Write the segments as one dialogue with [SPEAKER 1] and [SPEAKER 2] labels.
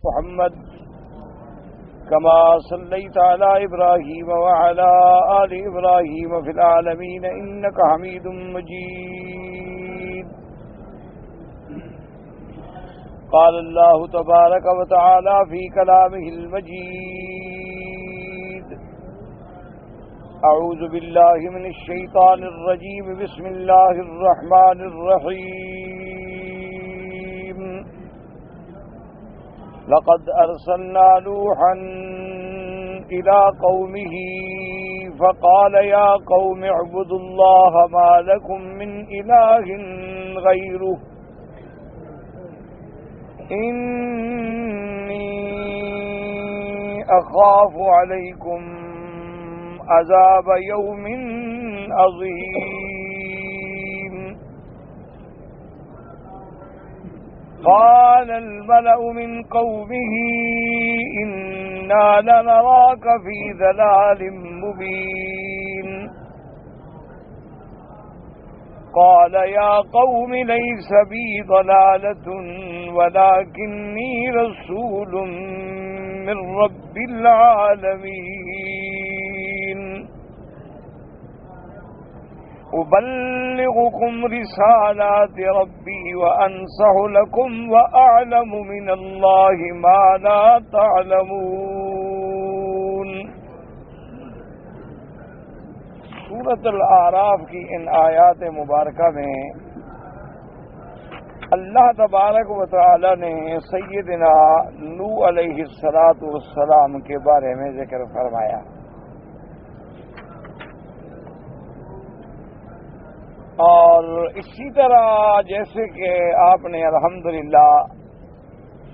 [SPEAKER 1] محمد كما صليت على إبراهيم وعلى آل إبراهيم في العالمين إنك حميد مجيد. قال الله تبارك وتعالى في كلامه المجيد: أعوذ بالله من الشيطان الرجيم. بسم الله الرحمن الرحيم. لقد أرسلنا نوحا إلى قومه فقال يا قوم اعبدوا الله ما لكم من إله غيره إني أخاف عليكم عذاب يوم عظيم. قال الملأ من قومه إنا لنراك في ضلال مبين. قال يا قوم ليس بي ضلالة ولكني رسول من رب العالمين أبلغكم رسالات ربي وأنصح لكم وأعلم من الله ما لا تعلمون. سورۃ الاعراف کی ان آیات مبارکہ میں اللہ تبارک و تعالی نے سیدنا نوح علیہ السلام کے بارے میں ذکر فرمایا، اور اسی طرح جیسے کہ آپ نے الحمدللہ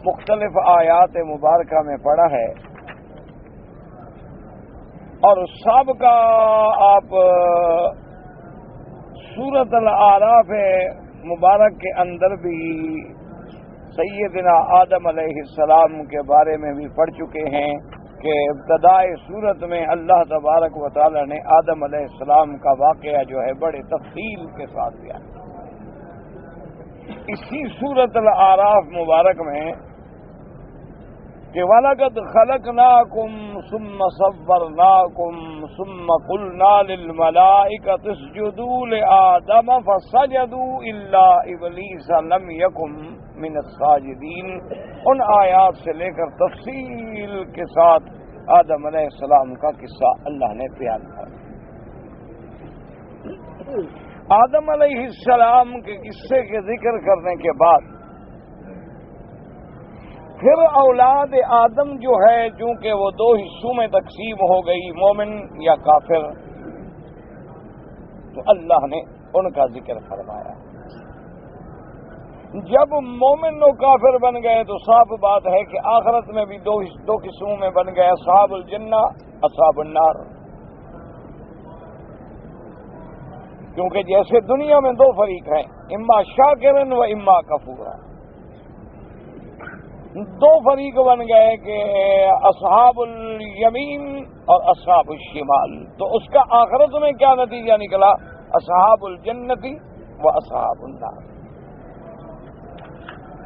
[SPEAKER 1] مختلف آیات مبارکہ میں پڑھا ہے، اور سابقہ آپ سورۃ الاعراف مبارک کے اندر بھی سیدنا آدم علیہ السلام کے بارے میں بھی پڑھ چکے ہیں کہ ابتدائی صورت میں اللہ تبارک و تعالی نے آدم علیہ السلام کا واقعہ جو ہے بڑے تفصیل کے ساتھ بیان کیا. اسی سورۃ الاعراف مبارک میں کہ وَلَقَدْ خَلَقْنَاكُمْ ثُمَّ صَوَّرْنَاكُمْ ثُمَّ قُلْنَا لِلْمَلَائِكَةِ اسْجُدُوا لِآدَمَ فَسَجَدُوا إِلَّا إِبْلِيسَ لَمْ يَكُنْ مِنَ السَّاجِدِينَ. ان آیات سے لے کر تفصیل کے ساتھ آدم علیہ السلام کا قصہ اللہ نے بیان کیا. آدم علیہ السلام کے قصے کے ذکر کرنے کے بعد پھر اولاد آدم جو ہے چونکہ وہ دو حصوں میں تقسیم ہو گئی، مومن یا کافر، تو اللہ نے ان کا ذکر فرمایا. جب مومن و کافر بن گئے تو صاف بات ہے کہ آخرت میں بھی دو قسموں میں بن گئے، اصحاب الجنہ اصحاب النار. کیونکہ جیسے دنیا میں دو فریق ہیں، اما شاکرن و اما کفورا. دو فریق بن گئے کہ اصحاب الیمین اور اصحاب الشمال. تو اس کا آخرت میں کیا نتیجہ نکلا؟ اصحاب الجنتی و اصحاب النار.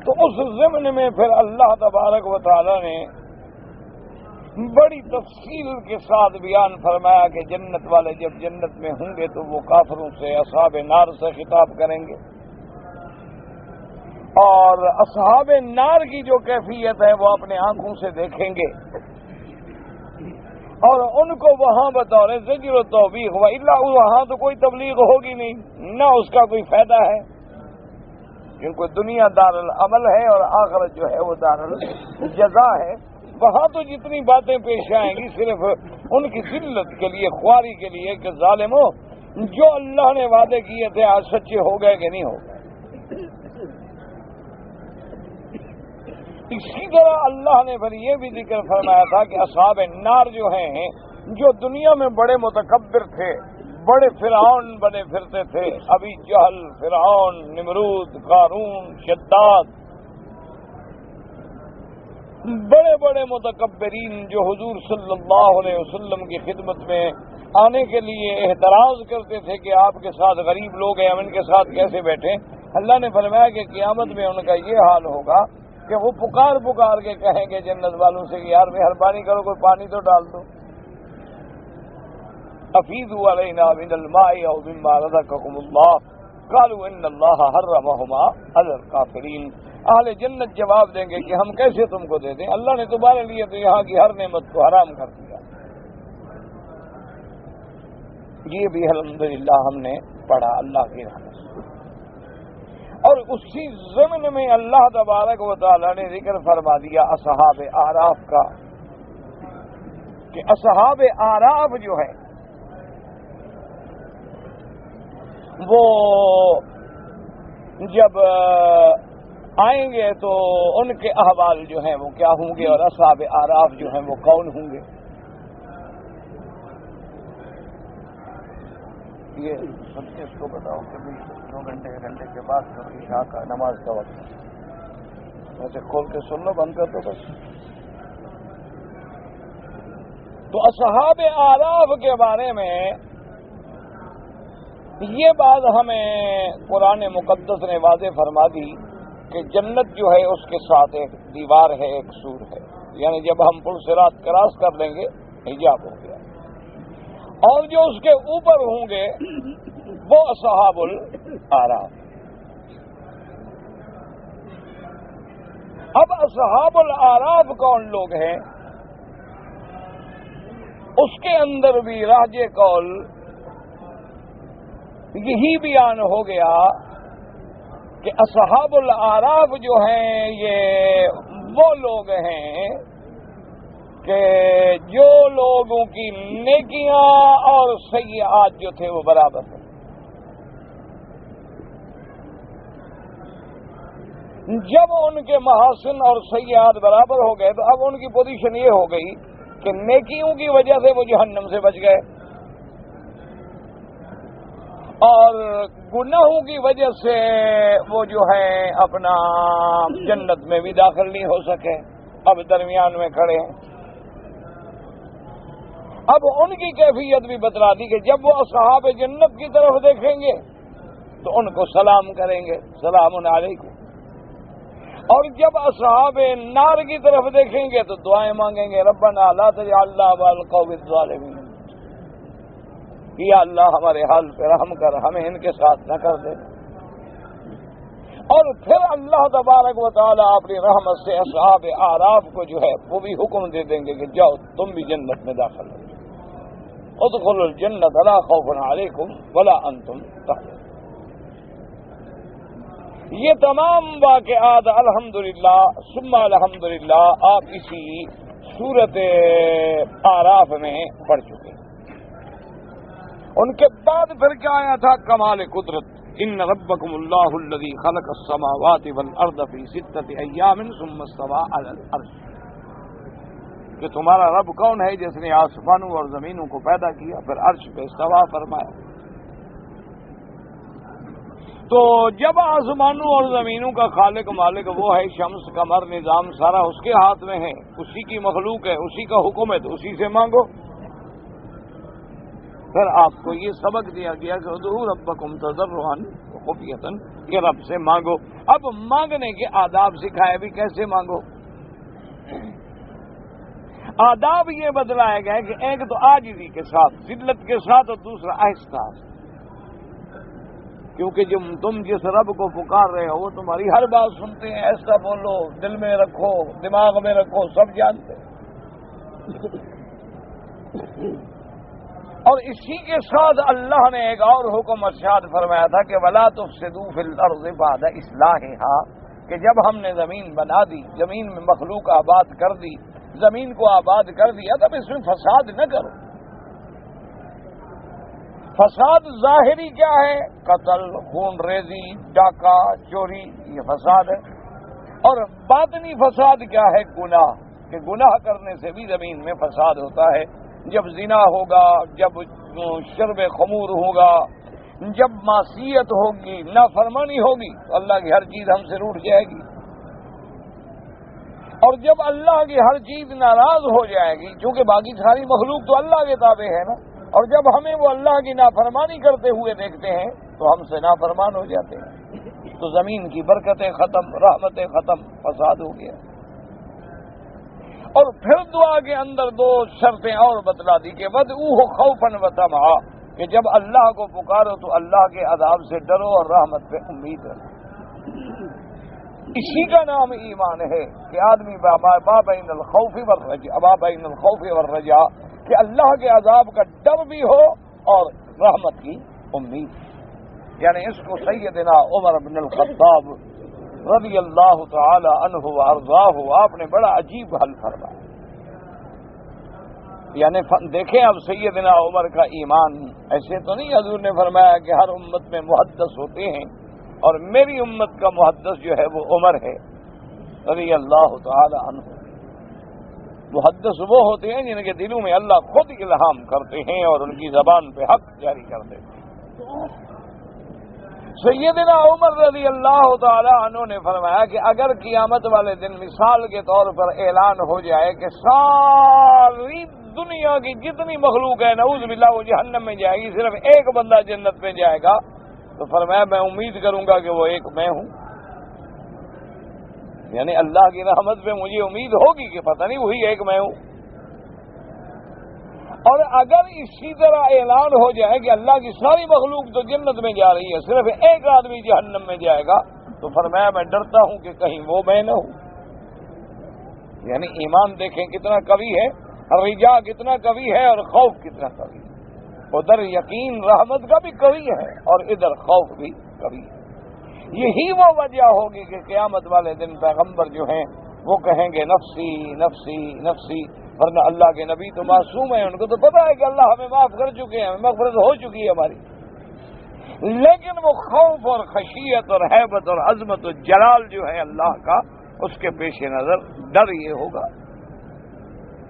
[SPEAKER 1] تو اس ضمن میں پھر اللہ تبارک و تعالی نے بڑی تفصیل کے ساتھ بیان فرمایا کہ جنت والے جب جنت میں ہوں گے تو وہ کافروں سے اصحاب نار سے خطاب کریں گے، اور اصحاب نار کی جو کیفیت ہے وہ اپنے آنکھوں سے دیکھیں گے، اور ان کو وہاں بطور زجر و توبیخ و الا وہاں تو کوئی تبلیغ ہوگی نہیں، نہ اس کا کوئی فائدہ ہے، کیونکہ دنیا دار العمل ہے اور آخرت جو ہے وہ دار الجزا ہے. وہاں تو جتنی باتیں پیش آئیں گی صرف ان کی ذلت کے لیے، خواری کے لیے کہ ظالموں جو اللہ نے وعدے کیے تھے آج سچے ہو گئے کہ نہیں ہو گئے. اسی طرح اللہ نے پھر یہ بھی ذکر فرمایا تھا کہ اصحاب النار جو ہیں، جو دنیا میں بڑے متکبر تھے، بڑے فرعون بنے پھرتے تھے، ابھی جہل، فرعون، نمرود، قارون، شداد، بڑے بڑے متکبرین جو حضور صلی اللہ علیہ وسلم کی خدمت میں آنے کے لیے اعتراض کرتے تھے کہ آپ کے ساتھ غریب لوگ ہیں، ہم ان کے ساتھ کیسے بیٹھیں. اللہ نے فرمایا کہ قیامت میں ان کا یہ حال ہوگا کہ وہ پکار پکار کے کہیں گے جنت والوں سے کہ یار مہربانی کرو کوئی پانی تو ڈال دو. افیضوا علینا من الماء او مما رزقکم اللہ قالوا ان اللہ حرمہما علی الکافرین. اہل جنت جواب دیں گے کہ ہم کیسے تم کو دے دیں، اللہ نے تمہارے لیے تو یہاں کی ہر نعمت کو حرام کر دیا. یہ بھی الحمدللہ ہم نے پڑھا اللہ کی رحمت سے. اور اسی ضمن میں اللہ تبارک و تعالی نے ذکر فرما دیا اصحاب اعراف کا، کہ اصحاب اعراف جو ہے وہ جب آئیں گے تو ان کے احوال جو ہیں وہ کیا ہوں گے، اور اصحاب اعراف جو ہیں وہ کون ہوں گے. یہ سب سے اس کو بتاؤ کہ 2 گھنٹے کے بعد عشاء کا نماز کا وقت ویسے کھول کے سن لو، بند کر دو بس. تو اصحاب اعراف کے بارے میں یہ بات ہمیں قرآن مقدس نے واضح فرما دی کہ جنت جو ہے اس کے ساتھ ایک دیوار ہے، ایک سور ہے، یعنی جب ہم پل صراط کراس کر لیں گے حجاب ہو گیا. اور جو اس کے اوپر ہوں گے وہ اصحاب الاعراف. اب اصحاب الاعراف کون لوگ ہیں، اس کے اندر بھی راج قول یہی بیان ہو گیا کہ اصحاب الاعراف جو ہیں یہ وہ لوگ ہیں کہ جو لوگوں کی نیکیاں اور سیئات جو تھے وہ برابر ہیں. جب ان کے محاسن اور سیئات برابر ہو گئے تو اب ان کی پوزیشن یہ ہو گئی کہ نیکیوں کی وجہ سے وہ جہنم سے بچ گئے اور گناہوں کی وجہ سے وہ جو ہے اپنا جنت میں بھی داخل نہیں ہو سکے، اب درمیان میں کھڑے ہیں. اب ان کی کیفیت بھی بتلا دی کہ جب وہ اصحاب جنت کی طرف دیکھیں گے تو ان کو سلام کریں گے، سلام علیکم. اور جب اصحاب نار کی طرف دیکھیں گے تو دعائیں مانگیں گے، ربنا لا تجعلنا مع القوم الظالمین، یا اللہ ہمارے حال پہ رحم کر، ہمیں ان کے ساتھ نہ کر دے. اور پھر اللہ تبارک و تعالیٰ اپنی رحمت سے اصحاب اعراف کو جو ہے وہ بھی حکم دے دیں گے کہ جاؤ تم بھی جنت میں داخل ہو، ادخلوا الجنت لا خوف علیکم ولا انتم تحزنون. یہ تمام واقعات الحمدللہ ثم الحمدللہ آپ اسی سورت اعراف میں پڑھ چکے ہیں. ان کے بعد پھر کیا آیا تھا؟ کمال قدرت. ان ربکم اللہ الذی خلق السماوات والارض فی 6 ایام ثم استوى علی العرش. کہ تمہارا رب کون ہے جس نے آسمانوں اور زمینوں کو پیدا کیا پھر عرش پہ استوا فرمایا. تو جب آسمانوں اور زمینوں کا خالق مالک وہ ہے، شمس قمر نظام سارا اس کے ہاتھ میں ہے، اسی کی مخلوق ہے، اسی کا حکم ہے، تو اسی سے مانگو. پھر آپ کو یہ سبق دیا گیا کہ ادعوا ربکم تضرعا وخفیۃ، کہ رب سے مانگو. اب مانگنے کے آداب سکھائے بھی کیسے مانگو. آداب یہ بتلائے گئے کہ ایک تو عاجزی کے ساتھ، ذلت کے ساتھ، اور دوسرا آہستہ، کیونکہ جب تم جس رب کو پکار رہے ہو وہ تمہاری ہر بات سنتے ہیں. ایسا بولو، دل میں رکھو، دماغ میں رکھو، سب جانتے ہیں. اور اسی کے ساتھ اللہ نے ایک اور حکم ارشاد فرمایا تھا کہ وَلَا تُفْسِدُوا فِي الْأَرْضِ بَعْدَ إِصْلَاحِهَا، کہ جب ہم نے زمین بنا دی، زمین میں مخلوق آباد کر دی، زمین کو آباد کر دیا، تب اس میں فساد نہ کرو. فساد ظاہری کیا ہے؟ قتل، خون ریزی، ڈاکہ، چوری، یہ فساد ہے. اور باطنی فساد کیا ہے؟ گناہ، کہ گناہ کرنے سے بھی زمین میں فساد ہوتا ہے. جب زنا ہوگا، جب شرب خمور ہوگا، جب معصیت ہوگی، نافرمانی ہوگی، تو اللہ کی ہر چیز ہم سے روٹ جائے گی. اور جب اللہ کی ہر چیز ناراض ہو جائے گی، چونکہ باقی ساری مخلوق تو اللہ کے تابع ہے نا، اور جب ہمیں وہ اللہ کی نافرمانی کرتے ہوئے دیکھتے ہیں تو ہم سے نافرمان ہو جاتے ہیں، تو زمین کی برکتیں ختم، رحمتیں ختم، فساد ہو گیا۔ اور پھر دعا کے اندر دو شرطیں اور بتلا دی کہ وَدْعُوهُ خَوْفًا وَطَمَعًا، کہ جب اللہ کو پکارو تو اللہ کے عذاب سے ڈرو اور رحمت پہ امید رکھو۔ اسی کا نام ایمان ہے کہ آدمی بین الخوف والرجاء، کہ اللہ کے عذاب کا ڈر بھی ہو اور رحمت کی امید۔ یعنی اس کو سیدنا عمر بن الخطاب رضی اللہ تعالی عنہ وارضاہ آپ نے بڑا عجیب حل فرمایا۔ یعنی دیکھیں اب سیدنا عمر کا ایمان، ایسے تو نہیں حضور نے فرمایا کہ ہر امت میں محدث ہوتے ہیں اور میری امت کا محدث جو ہے وہ عمر ہے رضی اللہ تعالی عنہ۔ محدث وہ ہوتے ہیں جن کے دلوں میں اللہ خود الہام کرتے ہیں اور ان کی زبان پہ حق جاری کرتے ہیں۔ سیدنا عمر رضی اللہ تعالی عنہ نے فرمایا کہ اگر قیامت والے دن مثال کے طور پر اعلان ہو جائے کہ ساری دنیا کی جتنی مخلوق ہے نعوذ باللہ وہ جہنم میں جائے گی، صرف ایک بندہ جنت میں جائے گا، تو فرمایا میں امید کروں گا کہ وہ ایک میں ہوں۔ یعنی اللہ کی رحمت پہ مجھے امید ہوگی کہ پتہ نہیں وہی ایک میں ہوں۔ اور اگر اسی طرح اعلان ہو جائے کہ اللہ کی ساری مخلوق تو جنت میں جا رہی ہے، صرف ایک آدمی جہنم میں جائے گا، تو فرمایا میں ڈرتا ہوں کہ کہیں وہ میں نہ ہوں۔ یعنی ایمان دیکھیں کتنا قوی ہے، رجا کتنا قوی ہے اور خوف کتنا قوی ہے۔ ادھر یقین رحمت کا بھی قوی ہے اور ادھر خوف بھی قوی ہے۔ یہی وہ وجہ ہوگی کہ قیامت والے دن پیغمبر جو ہیں وہ کہیں گے نفسی نفسی نفسی، ورنہ اللہ کے نبی تو معصوم ہیں، ان کو تو پتا ہے کہ اللہ ہمیں معاف کر چکے ہیں، مغفرت ہو چکی ہے ہماری، لیکن وہ خوف اور خشیت اور ہیبت اور عظمت و جلال جو ہے اللہ کا، اس کے پیش نظر ڈر یہ ہوگا۔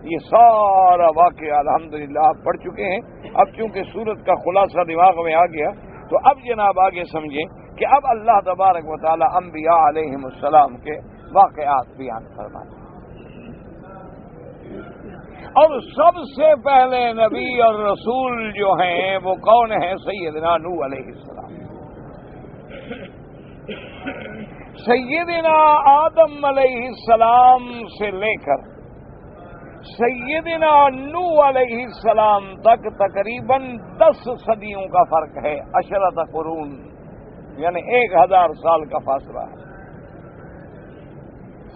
[SPEAKER 1] یہ سارا واقعہ الحمدللہ آپ پڑھ چکے ہیں۔ اب چونکہ سورت کا خلاصہ دماغ میں آ گیا تو اب جناب آگے سمجھیں کہ اب اللہ تبارک و تعالی انبیاء علیہم السلام کے واقعات بیان فرماتے ہیں، اور سب سے پہلے نبی اور رسول جو ہیں وہ کون ہیں؟ سیدنا نوح علیہ السلام۔ سیدنا آدم علیہ السلام سے لے کر سیدنا نوح علیہ السلام تک تقریباً 10 صدیوں کا فرق ہے، 10 قرون، یعنی 1000 سال کا فاصلہ ہے۔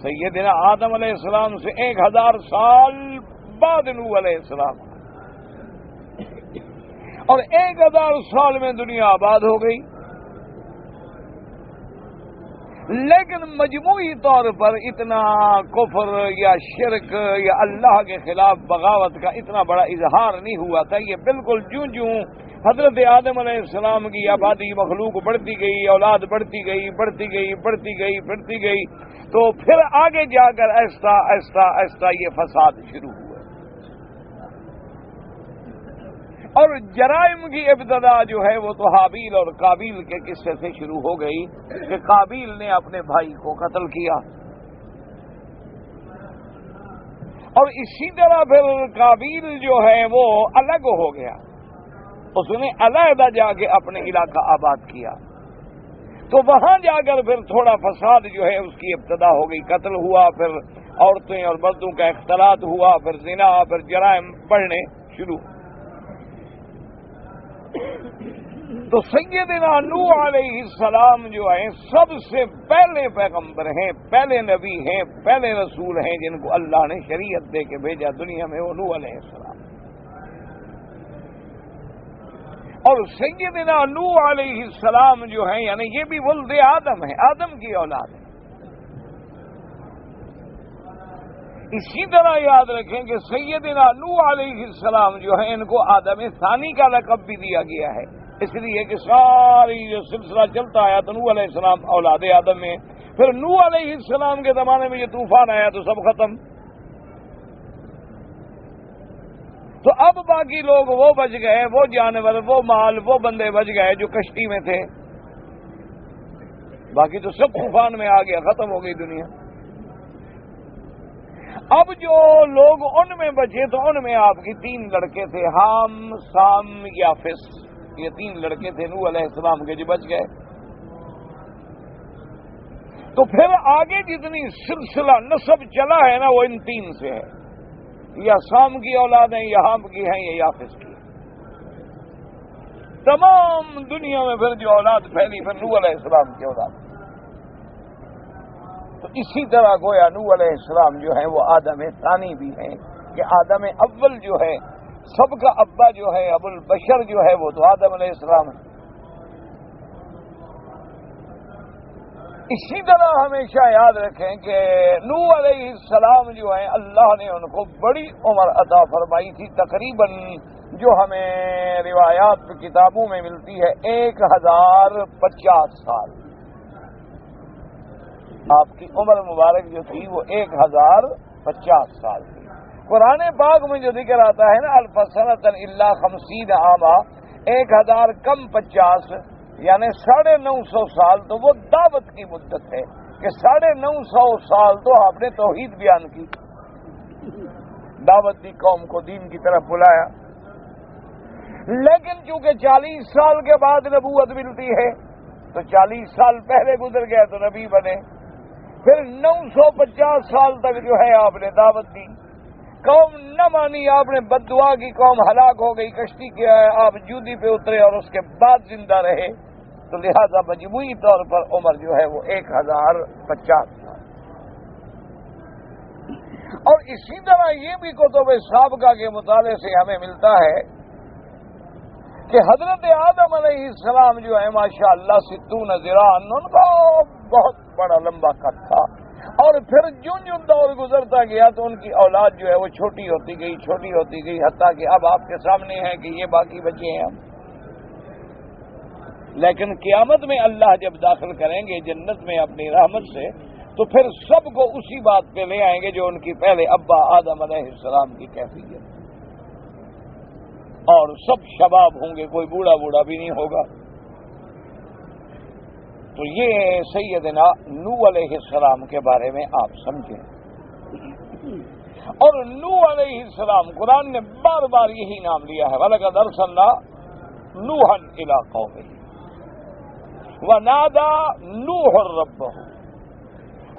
[SPEAKER 1] سیدنا آدم علیہ السلام سے 1000 سال بعد نوح علیہ السلام، اور 1000 سال میں دنیا آباد ہو گئی، لیکن مجموعی طور پر اتنا کفر یا شرک یا اللہ کے خلاف بغاوت کا اتنا بڑا اظہار نہیں ہوا تھا۔ یہ بالکل جوں جوں حضرت آدم علیہ السلام کی آبادی مخلوق بڑھتی گئی، اولاد بڑھتی گئی بڑھتی گئی بڑھتی گئی بڑھتی گئی، تو پھر آگے جا کر ایسا ایسا ایسا یہ فساد شروع ہوا، اور جرائم کی ابتدا جو ہے وہ تو حابیل اور قابیل کے قصے سے شروع ہو گئی کہ قابیل نے اپنے بھائی کو قتل کیا، اور اسی طرح پھر قابیل جو ہے وہ الگ ہو گیا، اس نے علیحدہ جا کے اپنے علاقہ آباد کیا، تو وہاں جا کر پھر تھوڑا فساد جو ہے اس کی ابتدا ہو گئی، قتل ہوا، پھر عورتیں اور مردوں کا اختلاط ہوا، پھر زنا، پھر جرائم بڑھنے شروع۔ تو سیدنا نوح علیہ السلام جو ہیں سب سے پہلے پیغمبر ہیں، پہلے نبی ہیں، پہلے رسول ہیں جن کو اللہ نے شریعت دے کے بھیجا دنیا میں، وہ نوح علیہ السلام۔ اور سیدنا نوح علیہ السلام جو ہیں یعنی یہ بھی ولد آدم ہے، آدم کی اولاد ہے۔ اسی طرح یاد رکھیں کہ سیدنا نوح علیہ السلام جو ہیں ان کو آدم ثانی کا لقب بھی دیا گیا ہے، اس لیے کہ ساری جو سلسلہ چلتا آیا تو نوح علیہ السلام اولاد آدم میں، پھر نوح علیہ السلام کے زمانے میں جو طوفان آیا تو سب ختم، تو اب باقی لوگ وہ بچ گئے، وہ جانور، وہ مال، وہ بندے بچ گئے جو کشتی میں تھے، باقی تو سب طوفان میں آ گیا، ختم ہو گئی دنیا۔ اب جو لوگ ان میں بچے تو ان میں آپ کی 3 لڑکے تھے، حام، سام، یافس۔ یہ 3 لڑکے تھے نوح علیہ السلام کے جو بچ گئے. تو پھر آگے جتنی سلسلہ نسب چلا ہے نا وہ ان 3 سے ہے. یا سام کی اولادیں یا حام کی ہیں یا یافس کی. تمام دنیا میں پھر جو اولاد پھیلی پھر نوح علیہ السلام کی اولاد. تو اسی طرح گویا نوح علیہ السلام جو ہیں وہ آدم ثانی بھی ہیں کہ آدم اول جو ہے سب کا ابا جو ہے ابو البشر جو ہے وہ تو آدم علیہ السلام ہے. اسی طرح ہمیشہ یاد رکھیں کہ نوح علیہ السلام جو ہیں اللہ نے ان کو بڑی عمر عطا فرمائی تھی. تقریباً جو ہمیں روایات کتابوں میں ملتی ہے 1050 سال. آپ کی عمر مبارک جو تھی وہ 1050 سال تھی. قرآن پاک میں جو ذکر آتا ہے نا الف سنۃ الا 50 عاما 1000 کم 50 یعنی 950 سال تو وہ دعوت کی مدت ہے کہ 950 سال تو آپ نے توحید بیان کی دعوت دی قوم کو دین کی طرف بلایا. لیکن چونکہ 40 سال کے بعد نبوت ملتی ہے تو 40 سال پہلے گزر گیا تو نبی بنے. پھر 950 سال تک جو ہے آپ نے دعوت دی قوم نہ مانی. آپ نے بد دعا کی قوم ہلاک ہو گئی کشتی کے آپ جودی پہ اترے اور اس کے بعد زندہ رہے. تو لہذا مجموعی طور پر عمر جو ہے وہ 1050 سال. اور اسی طرح یہ بھی کتب سابقہ کے مطالعے سے ہمیں ملتا ہے کہ حضرت آدم علیہ السلام جو ہے ماشاء اللہ 60 ذراعًا ان کا بہت بڑا لمبا قد تھا. اور پھر جو دور گزرتا گیا تو ان کی اولاد جو ہے وہ چھوٹی ہوتی گئی حتیٰ کہ اب آپ کے سامنے ہے کہ یہ باقی بچے ہیں ہم. لیکن قیامت میں اللہ جب داخل کریں گے جنت میں اپنی رحمت سے تو پھر سب کو اسی بات پہ لے آئیں گے جو ان کی پہلے ابا آدم علیہ السلام کی کیفیت. اور سب شباب ہوں گے کوئی بوڑھا بھی نہیں ہوگا. تو یہ سیدنا نوح علیہ السلام کے بارے میں آپ سمجھیں. اور نوح علیہ السلام قرآن نے بار بار یہی نام لیا ہے وَلَقَدْ أَرْسَلْنَا نُوحًا إِلَىٰ قَوْمِهِ وَنَادَىٰ نُوحٌ رَبَّهُ.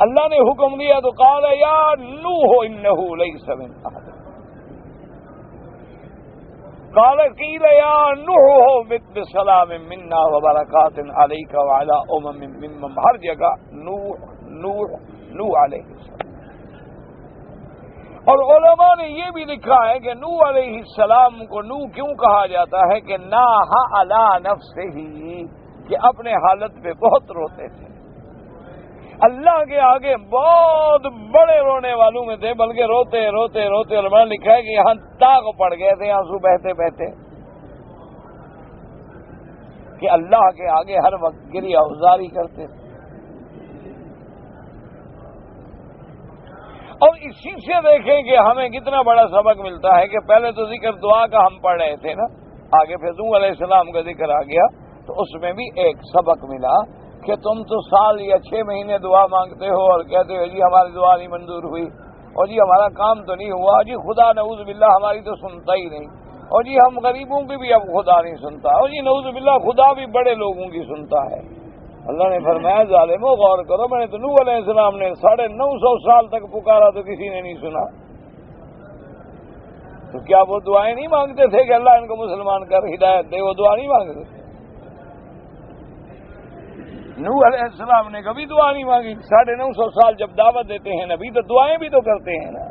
[SPEAKER 1] اللہ نے حکم دیا تو قال یا نوح إِنَّهُ لَيْسَ مِنْ أَحَدٍ قال قیل یا نوح اهبط بسلام منا وبرکات علیک وعلی ممن. ہر جگہ نوح علیہ السلام. اور علماء نے یہ بھی لکھا ہے کہ نوح علیہ السلام کو نوح کیوں کہا جاتا ہے کہ ناح علی نفسہ کہ اپنے حالت پہ بہت روتے تھے. اللہ کے آگے بہت بڑے رونے والوں میں تھے بلکہ روتے اور میں نے لکھا ہے کہ یہاں داغ پڑ گئے تھے آنسو بہتے کہ اللہ کے آگے ہر وقت گریہ ازاری کرتے تھے. اور اسی سے دیکھیں کہ ہمیں کتنا بڑا سبق ملتا ہے کہ پہلے تو ذکر دعا کا ہم پڑھ رہے تھے نا آگے پھر نوح علیہ السلام کا ذکر آ گیا تو اس میں بھی ایک سبق ملا کہ تم تو سال یا 6 مہینے دعا مانگتے ہو اور کہتے ہو جی ہماری دعا نہیں منظور ہوئی اور جی ہمارا کام تو نہیں ہوا جی خدا نعوذ باللہ ہماری تو سنتا ہی نہیں اور جی ہم غریبوں کی بھی اب خدا نہیں سنتا اور جی نعوذ باللہ خدا بھی بڑے لوگوں کی سنتا ہے. اللہ نے فرمایا ظالمو غور کرو میں نے تو نوح علیہ السلام نے 950 سال تک پکارا تو کسی نے نہیں سنا. تو کیا وہ دعائیں نہیں مانگتے تھے کہ اللہ ان کو مسلمان کر ہدایت دے؟ وہ دعا نہیں مانگتے تھے. نوح علیہ السلام نے کبھی دعا نہیں مانگی. 950 سال جب دعوت دیتے ہیں نبی تو دعائیں بھی تو کرتے ہیں نا.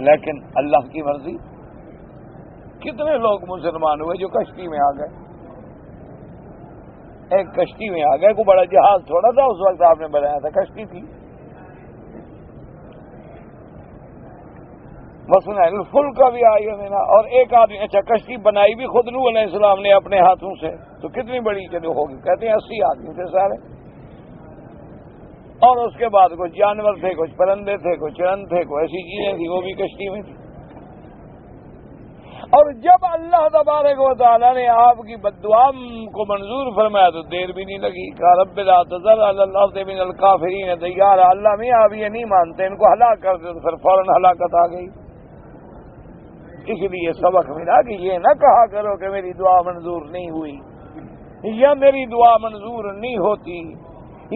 [SPEAKER 1] لیکن اللہ کی مرضی کتنے لوگ مسلمان ہوئے جو کشتی میں آ گئے. ایک کشتی میں آ گئے. کوئی بڑا جہاز تھوڑا تھا اس وقت آپ نے بنایا تھا کشتی تھی. مسئلہ الفل کا بھی آئی ہے نا. اور ایک آدمی اچھا کشتی بنائی بھی خود نوح علیہ السلام نے اپنے ہاتھوں سے تو کتنی بڑی چلو ہوگی کہتے ہیں 80 آدمی تھے سارے. اور اس کے بعد کچھ جانور تھے کچھ پرندے تھے کچھ چرند تھے کوئی ایسی چیزیں تھیں وہ بھی کشتی میں تھی. اور جب اللہ تبارک و تعالیٰ نے آپ کی بددعا کو منظور فرمایا تو دیر بھی نہیں لگی. کہ رب لا تذر علی الارض من الکافرین دیارا. اللہ میاں اب یہ نہیں مانتے ان کو ہلاک کر دے تو پھر فوراً ہلاکت آ گئی. اس لیے سبق ملا کہ یہ نہ کہا کرو کہ میری دعا منظور نہیں ہوئی، یا میری دعا منظور نہیں ہوتی،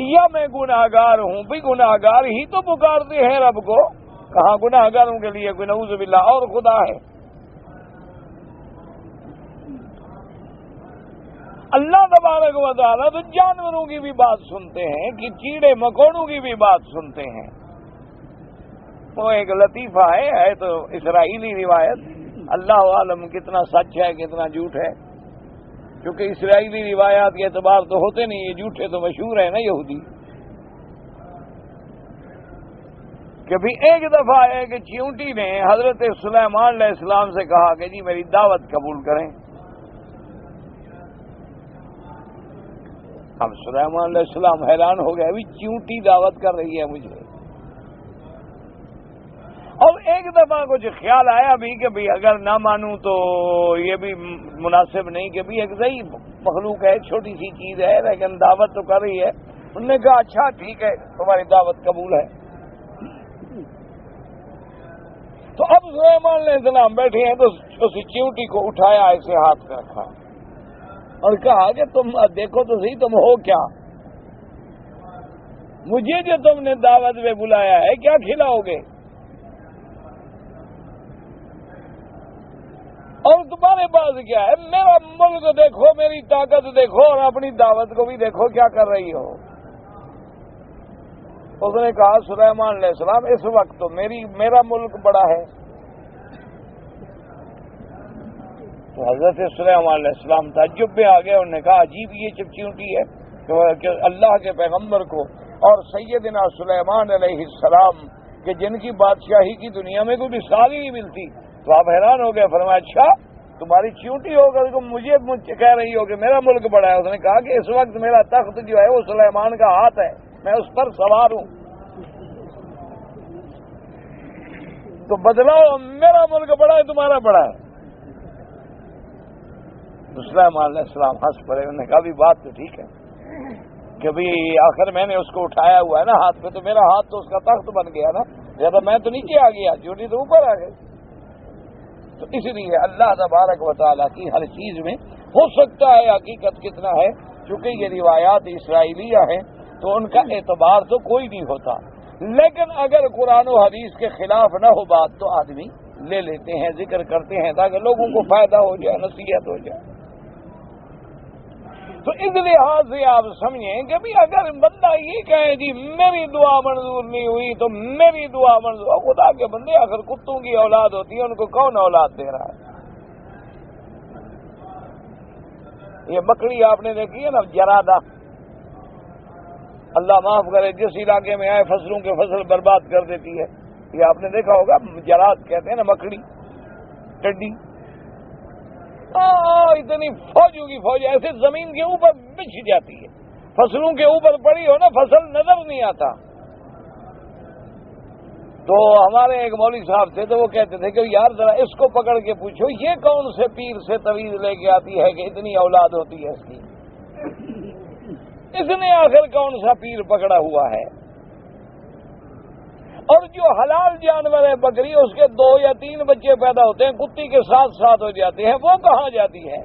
[SPEAKER 1] یا میں گناہگار ہوں۔ بھی گناہگار ہی تو پکارتے ہیں رب کو، کہاں گناہگاروں کے لیے کوئی نعوذ باللہ اور خدا ہے؟ اللہ تبارک و تعالیٰ تو جانوروں کی بھی بات سنتے ہیں کہ کیڑے مکوڑوں کی بھی بات سنتے ہیں۔ وہ ایک لطیفہ ہے تو اسرائیلی روایت، اللہ عالم کتنا سچ ہے کتنا جھوٹ ہے، کیونکہ اسرائیلی روایات کے اعتبار تو ہوتے نہیں، یہ جھوٹے تو مشہور ہیں نا یہودی۔ کبھی ایک دفعہ ایک چیونٹی نے حضرت سلیمان علیہ السلام سے کہا کہ جی میری دعوت قبول کریں۔ اب سلیمان علیہ السلام حیران ہو گئے، ابھی چیونٹی دعوت کر رہی ہے مجھے۔ اور ایک دفعہ کچھ خیال آیا بھی کہ بھی اگر نہ مانوں تو یہ بھی مناسب نہیں کہ بھی ایک ضعیف مخلوق ہے، چھوٹی سی چیز ہے لیکن دعوت تو کر رہی ہے۔ انہوں نے کہا اچھا ٹھیک ہے تمہاری دعوت قبول ہے۔ تو اب سلیمان علیہ السلام بیٹھے ہیں تو اس چیونٹی کو اٹھایا، ایسے ہاتھ پہ رکھا اور کہا کہ تم دیکھو تو صحیح تم ہو کیا، مجھے جو تم نے دعوت میں بلایا ہے کیا کھلاؤ گے، اور تمہارے پاس کیا ہے؟ میرا ملک دیکھو، میری طاقت دیکھو، اور اپنی دعوت کو بھی دیکھو کیا کر رہی ہو۔ اس نے کہا سلیمان علیہ السلام اس وقت تو میرا ملک بڑا ہے۔ تو حضرت سلیمان علیہ السلام تعجب میں آ گئے، انہوں نے کہا عجیب یہ چپچیونٹی ہے کہ اللہ کے پیغمبر کو اور سیدنا سلیمان علیہ السلام کہ جن کی بادشاہی کی دنیا میں کوئی مثال ہی نہیں ملتی۔ تو آپ حیران ہو گئے، فرمایا اچھا تمہاری چیونٹی ہو کر تم مجھے کہہ رہی ہو کہ میرا ملک بڑا ہے۔ اس نے کہا کہ اس وقت میرا تخت جو ہے وہ سلیمان کا ہاتھ ہے، میں اس پر سوار ہوں، تو بدلاؤ میرا ملک بڑا ہے تمہارا بڑا ہے۔ سلیمان علیہ السلام ہنس پڑے، انہوں نے کہا بھی بات تو ٹھیک ہے کہ بھی آخر میں نے اس کو اٹھایا ہوا ہے نا ہاتھ پہ، تو میرا ہاتھ تو اس کا تخت بن گیا نا، زیادہ میں تو نیچے آ گیا، چوٹی تو اوپر آ گئی۔ تو اس لیے اللہ تبارک و تعالیٰ کی ہر چیز میں ہو سکتا ہے حقیقت کتنا ہے، چونکہ یہ روایات اسرائیلیہ ہیں تو ان کا اعتبار تو کوئی نہیں ہوتا، لیکن اگر قرآن و حدیث کے خلاف نہ ہو بات تو آدمی لے لیتے ہیں، ذکر کرتے ہیں تاکہ لوگوں کو فائدہ ہو جائے، نصیحت ہو جائے۔ تو اس لحاظ سے آپ سمجھیں کہ بھی اگر بندہ یہ کہے جی میری دعا منظور نہیں ہوئی تو میری دعا منظور، خدا کے بندے اگر کتوں کی اولاد ہوتی ہے ان کو کون اولاد دے رہا ہے؟ یہ مکڑی آپ نے دیکھی ہے نا جرادہ، اللہ معاف کرے جس علاقے میں آئے فصلوں کے فصل برباد کر دیتی ہے، یہ آپ نے دیکھا ہوگا، جراد کہتے ہیں نا مکڑی، ٹڈی، اتنی فوجوں کی فوج ایسے زمین کے اوپر بچھ جاتی ہے، فصلوں کے اوپر پڑی ہو نا فصل نظر نہیں آتا۔ تو ہمارے ایک مولوی صاحب تھے تو وہ کہتے تھے کہ یار ذرا اس کو پکڑ کے پوچھو یہ کون سے پیر سے تویز لے کے آتی ہے کہ اتنی اولاد ہوتی ہے اس کی، اس نے آخر کون سا پیر پکڑا ہوا ہے؟ اور جو حلال جانور ہے بکری، اس کے 2 یا 3 بچے پیدا ہوتے ہیں، کتی کے ساتھ ساتھ ہو جاتے ہیں، وہ کہاں جاتی ہے؟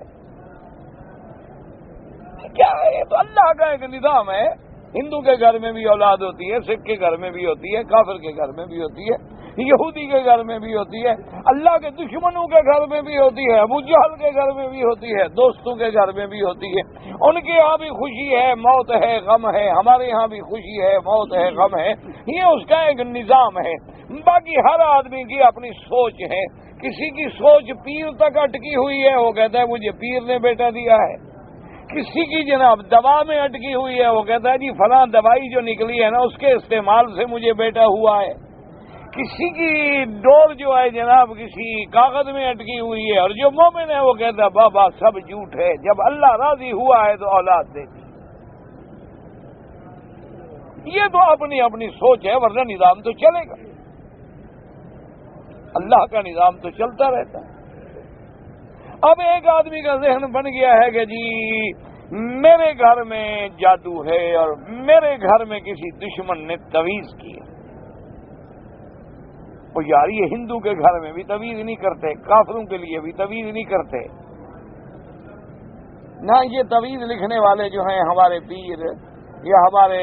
[SPEAKER 1] کیا ہے؟ یہ تو اللہ کا ایک نظام ہے۔ ہندو کے گھر میں بھی اولاد ہوتی ہے، سکھ کے گھر میں بھی ہوتی ہے، کافر کے گھر میں بھی ہوتی ہے، یہودی کے گھر میں بھی ہوتی ہے، اللہ کے دشمنوں کے گھر میں بھی ہوتی ہے، ابو جہل کے گھر میں بھی ہوتی ہے، دوستوں کے گھر میں بھی ہوتی ہے۔ ان کے یہاں بھی خوشی ہے، موت ہے، غم ہے، ہمارے یہاں بھی خوشی ہے، موت ہے، غم ہے، یہ اس کا ایک نظام ہے۔ باقی ہر آدمی کی اپنی سوچ ہے، کسی کی سوچ پیر تک اٹکی ہوئی ہے، وہ کہتا ہے مجھے پیر نے بیٹا دیا ہے، کسی کی جناب دوا میں اٹکی ہوئی ہے، وہ کہتا ہے جی فلاں دوائی جو نکلی ہے نا اس کے استعمال سے مجھے بیٹا ہوا ہے، کسی کی ڈور جو ہے جناب کسی کاغذ میں اٹکی ہوئی ہے، اور جو مومن ہے وہ کہتا ہے بابا سب جھوٹ ہے، جب اللہ راضی ہوا ہے تو اولاد دے دی۔ یہ تو اپنی اپنی سوچ ہے، ورنہ نظام تو چلے گا، اللہ کا نظام تو چلتا رہتا ہے۔ اب ایک آدمی کا ذہن بن گیا ہے کہ جی میرے گھر میں جادو ہے اور میرے گھر میں کسی دشمن نے تویز کی ہے، وہ یار یہ ہندو کے گھر میں بھی تویز نہیں کرتے، کافروں کے لیے بھی تویز نہیں کرتے، نہ یہ تویز لکھنے والے جو ہیں ہمارے پیر یا ہمارے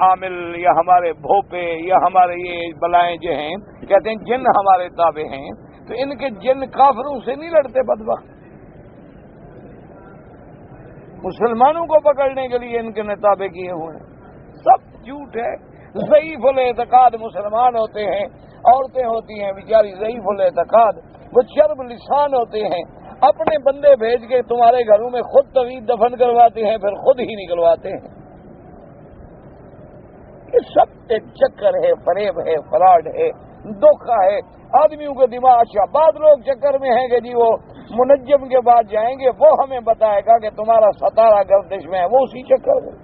[SPEAKER 1] عامل یا ہمارے بھوپے یا ہمارے یہ بلائیں جو ہیں کہتے ہیں جن ہمارے تابع ہیں، تو ان کے جن کافروں سے نہیں لڑتے بدبخت، مسلمانوں کو پکڑنے کے لیے ان کے نتابے کیے ہوئے ہیں، سب جھوٹ ہے۔ ضعیف الاعتقاد مسلمان ہوتے ہیں، عورتیں ہوتی ہیں بیچاری ضعیف الاعتقاد، وہ چرب لسان ہوتے ہیں، اپنے بندے بھیج کے تمہارے گھروں میں خود طویل دفن کرواتے ہیں، پھر خود ہی نکلواتے ہیں۔ یہ سب ایک چکر ہے، فریب ہے، فراڈ ہے، دھوکہ ہے آدمیوں کو دماغ۔ اچھا بعض لوگ چکر میں ہیں کہ جی وہ منجم کے بعد جائیں گے، وہ ہمیں بتائے گا کہ تمہارا ستارہ گردش میں ہے، وہ اسی چکر میں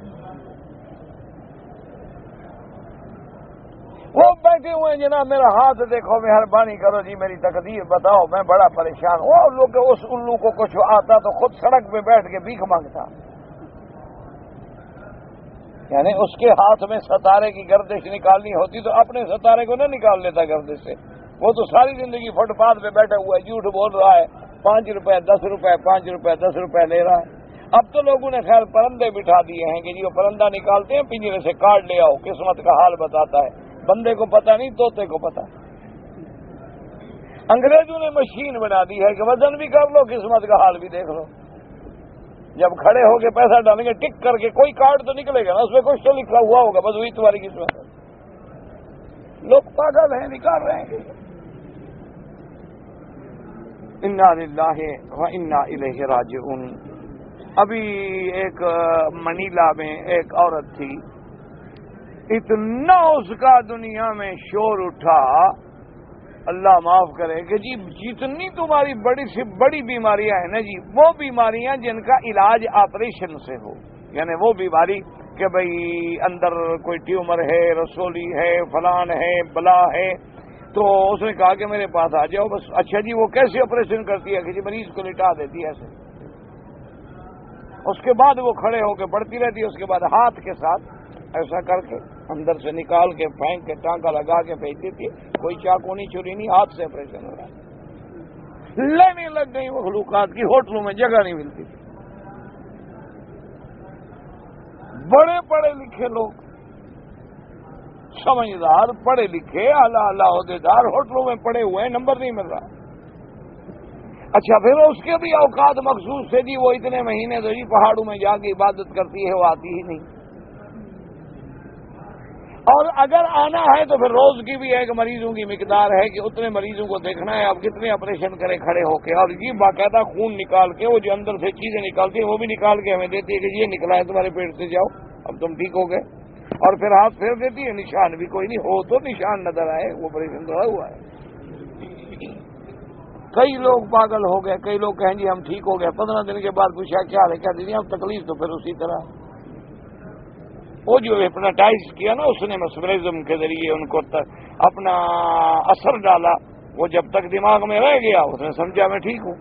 [SPEAKER 1] وہ بیٹھے ہوئے ہیں۔ جناب میرا ہاتھ دیکھو، مہربانی کرو جی میری تقدیر بتاؤ، میں بڑا پریشان ہوں۔ اور لوگ اس الو کو کچھ آتا تو خود سڑک پہ بیٹھ کے بھیک مانگتا، یعنی اس کے ہاتھ میں ستارے کی گردش نکالنی ہوتی تو اپنے ستارے کو نہ نکال لیتا گردش سے، وہ تو ساری زندگی فٹ پاتھ پہ بیٹھا ہوا ہے، جھوٹ بول رہا ہے، 5 روپے 10 روپے 5 روپے 10 روپے لے رہا ہے۔ اب تو لوگوں نے خیر پرندے بٹھا دیے ہیں کہ جی وہ پرندہ نکالتے ہیں پنجرے سے، کاٹ لے آؤ، قسمت کا حال بتاتا ہے، بندے کو پتہ نہیں طوطے کو پتہ۔ انگریزوں نے مشین بنا دی ہے کہ وزن بھی کر لو، قسمت کا حال بھی دیکھ لو، جب کھڑے ہو کے پیسہ ڈالیں گے ٹک کر کے کوئی کارڈ تو نکلے گا نا، اس میں کچھ تو لکھا ہوا ہوگا، بس وہی تمہاری قسمت ہے۔ لوگ پاگل ہیں، نکال رہے ہیں۔ انا للہ و انا الیہ راجعون۔ ابھی ایک منیلا میں ایک عورت تھی، اتنا اس کا دنیا میں شور اٹھا، اللہ معاف کرے کہ جی جتنی تمہاری بڑی سے بڑی بیماریاں ہیں نا جی، وہ بیماریاں جن کا علاج آپریشن سے ہو، یعنی وہ بیماری کہ بھئی اندر کوئی ٹیومر ہے، رسولی ہے، فلان ہے، بلا ہے، تو اس نے کہا کہ میرے پاس آ جاؤ بس۔ اچھا جی وہ کیسے آپریشن کرتی ہے کہ جی مریض کو لٹا دیتی ہے ایسے، اس کے بعد وہ کھڑے ہو کے پڑھتی رہتی ہے، اس کے بعد ہاتھ کے ساتھ ایسا کر کے اندر سے نکال کے پھینک کے ٹانکا لگا کے پھینک دیتی ہے، کوئی چاقو نہیں چھری نہیں، ہاتھ سے آپریشن ہو رہا ہے۔ لینے لگ گئی مخلوقات کی، ہوٹلوں میں جگہ نہیں ملتی تھی۔ بڑے پڑھے لکھے لوگ، سمجھدار پڑھے لکھے اعلیٰ عہدیدار ہوٹلوں میں پڑے ہوئے ہیں، نمبر نہیں مل رہا۔ اچھا پھر اس کے بھی اوقات مخصوص تھے جی، وہ اتنے مہینے تو جی پہاڑوں میں جا کے عبادت کرتی ہے، وہ آتی ہی نہیں، اور اگر آنا ہے تو پھر روز کی بھی ایک مریضوں کی مقدار ہے کہ اتنے مریضوں کو دیکھنا ہے، اب کتنے آپریشن کرے کھڑے ہو کے، اور یہ باقاعدہ خون نکال کے وہ جو اندر سے چیزیں نکالتی ہیں وہ بھی نکال کے ہمیں دیتی ہے کہ یہ نکلا ہے تمہارے پیٹ سے، جاؤ اب تم ٹھیک ہو گئے، اور پھر ہاتھ پھیر دیتی ہے، نشان بھی کوئی نہیں ہو تو نشان نظر آئے، وہ آپریشن تو ہوا ہے۔ کئی لوگ پاگل ہو گئے، کئی لوگ کہیں جی ہم ٹھیک ہو گئے، 15 دن کے بعد پوچھا کیا ہے، کیا دیدی اب تکلیف تو پھر اسی طرح۔ وہ جو ہپناٹائز کیا نا اس نے مسمرزم کے ذریعے ان کو اپنا اثر ڈالا، وہ جب تک دماغ میں رہ گیا اس نے سمجھا میں ٹھیک ہوں،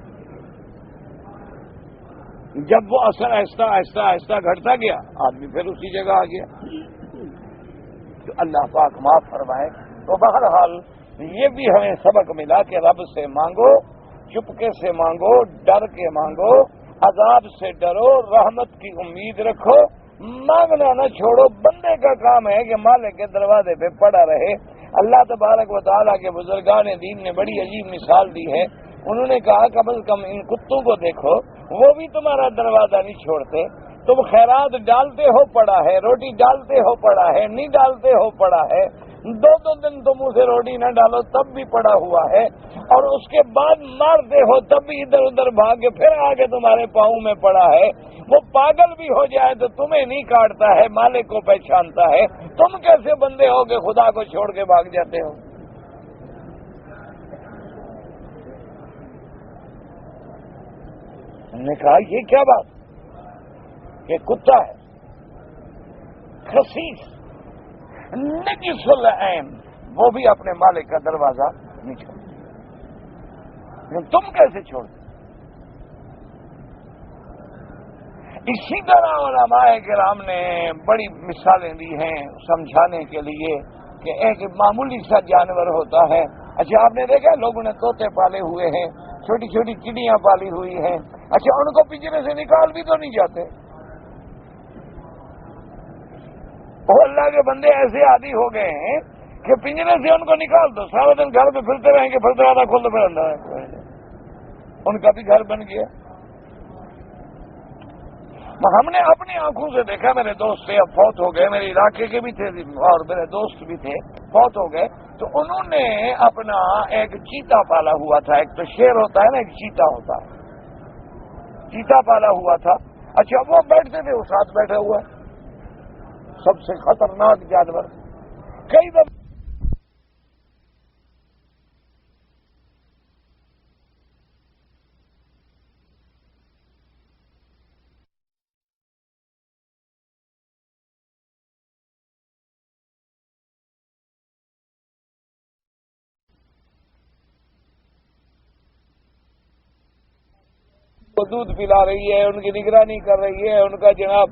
[SPEAKER 1] جب وہ اثر آہستہ آہستہ آہستہ گھٹتا گیا آدمی پھر اسی جگہ آ گیا۔ تو اللہ پاک معاف فرمائے۔ تو بہرحال یہ بھی ہمیں سبق ملا کہ رب سے مانگو، چپکے سے مانگو، ڈر کے مانگو، عذاب سے ڈرو، رحمت کی امید رکھو، مانگنا نہ چھوڑو۔ بندے کا کام ہے کہ مالک کے دروازے پہ پڑا رہے۔ اللہ تبارک و تعالیٰ کے بزرگان دین نے بڑی عجیب مثال دی ہے، انہوں نے کہا کم از کم ان کتوں کو دیکھو، وہ بھی تمہارا دروازہ نہیں چھوڑتے، تم خیرات ڈالتے ہو پڑا ہے، روٹی ڈالتے ہو پڑا ہے، نہیں ڈالتے ہو پڑا ہے، 2 دن تم اسے روٹی نہ ڈالو تب بھی پڑا ہوا ہے، اور اس کے بعد مارتے ہو تب بھی ادھر ادھر بھاگ کے پھر آگے تمہارے پاؤں میں پڑا ہے۔ وہ پاگل بھی ہو جائے تو تمہیں نہیں کاٹتا ہے، مالک کو پہچانتا ہے، تم کیسے بندے ہو کہ خدا کو چھوڑ کے بھاگ جاتے ہو؟ ہم نے کہا یہ کیا بات، یہ کتا ہے خسیس نجس العین، وہ بھی اپنے مالک کا دروازہ نہیں چھوڑتا، تم کیسے چھوڑتے؟ اسی طرح علماء کرام نے بڑی مثالیں دی ہیں سمجھانے کے لیے کہ ایک معمولی سا جانور ہوتا ہے، اچھا آپ نے دیکھا لوگوں نے طوطے پالے ہوئے ہیں، چھوٹی چھوٹی چڑیاں پالی ہوئی ہیں، اچھا ان کو پنجرے سے نکال بھی تو نہیں جاتے؟ وہ اللہ کے بندے ایسے عادی ہو گئے ہیں کہ پنجرے سے ان کو نکال دو، سارا دن گھر میں پھرتے رہیں گے، پھرتے رہنا کھولتے پھر اندر رہیں گے، ان کا بھی گھر بن گیا۔ ہم نے اپنی آنکھوں سے دیکھا، میرے دوست تھے اب فوت ہو گئے، میرے علاقے کے بھی تھے اور میرے دوست بھی تھے فوت ہو گئے، تو انہوں نے اپنا ایک چیتا پالا ہوا تھا، ایک تو شیر ہوتا ہے نا، ایک چیتا ہوتا ہے، چیتا پالا ہوا تھا۔ اچھا وہ بیٹھتے تھے، وہ ساتھ بیٹھا ہوا ہے، سب سے خطرناک جانور۔ کئی دفعہ کو دودھ پلا رہی ہے، ان کی نگرانی کر رہی ہے، ان کا جناب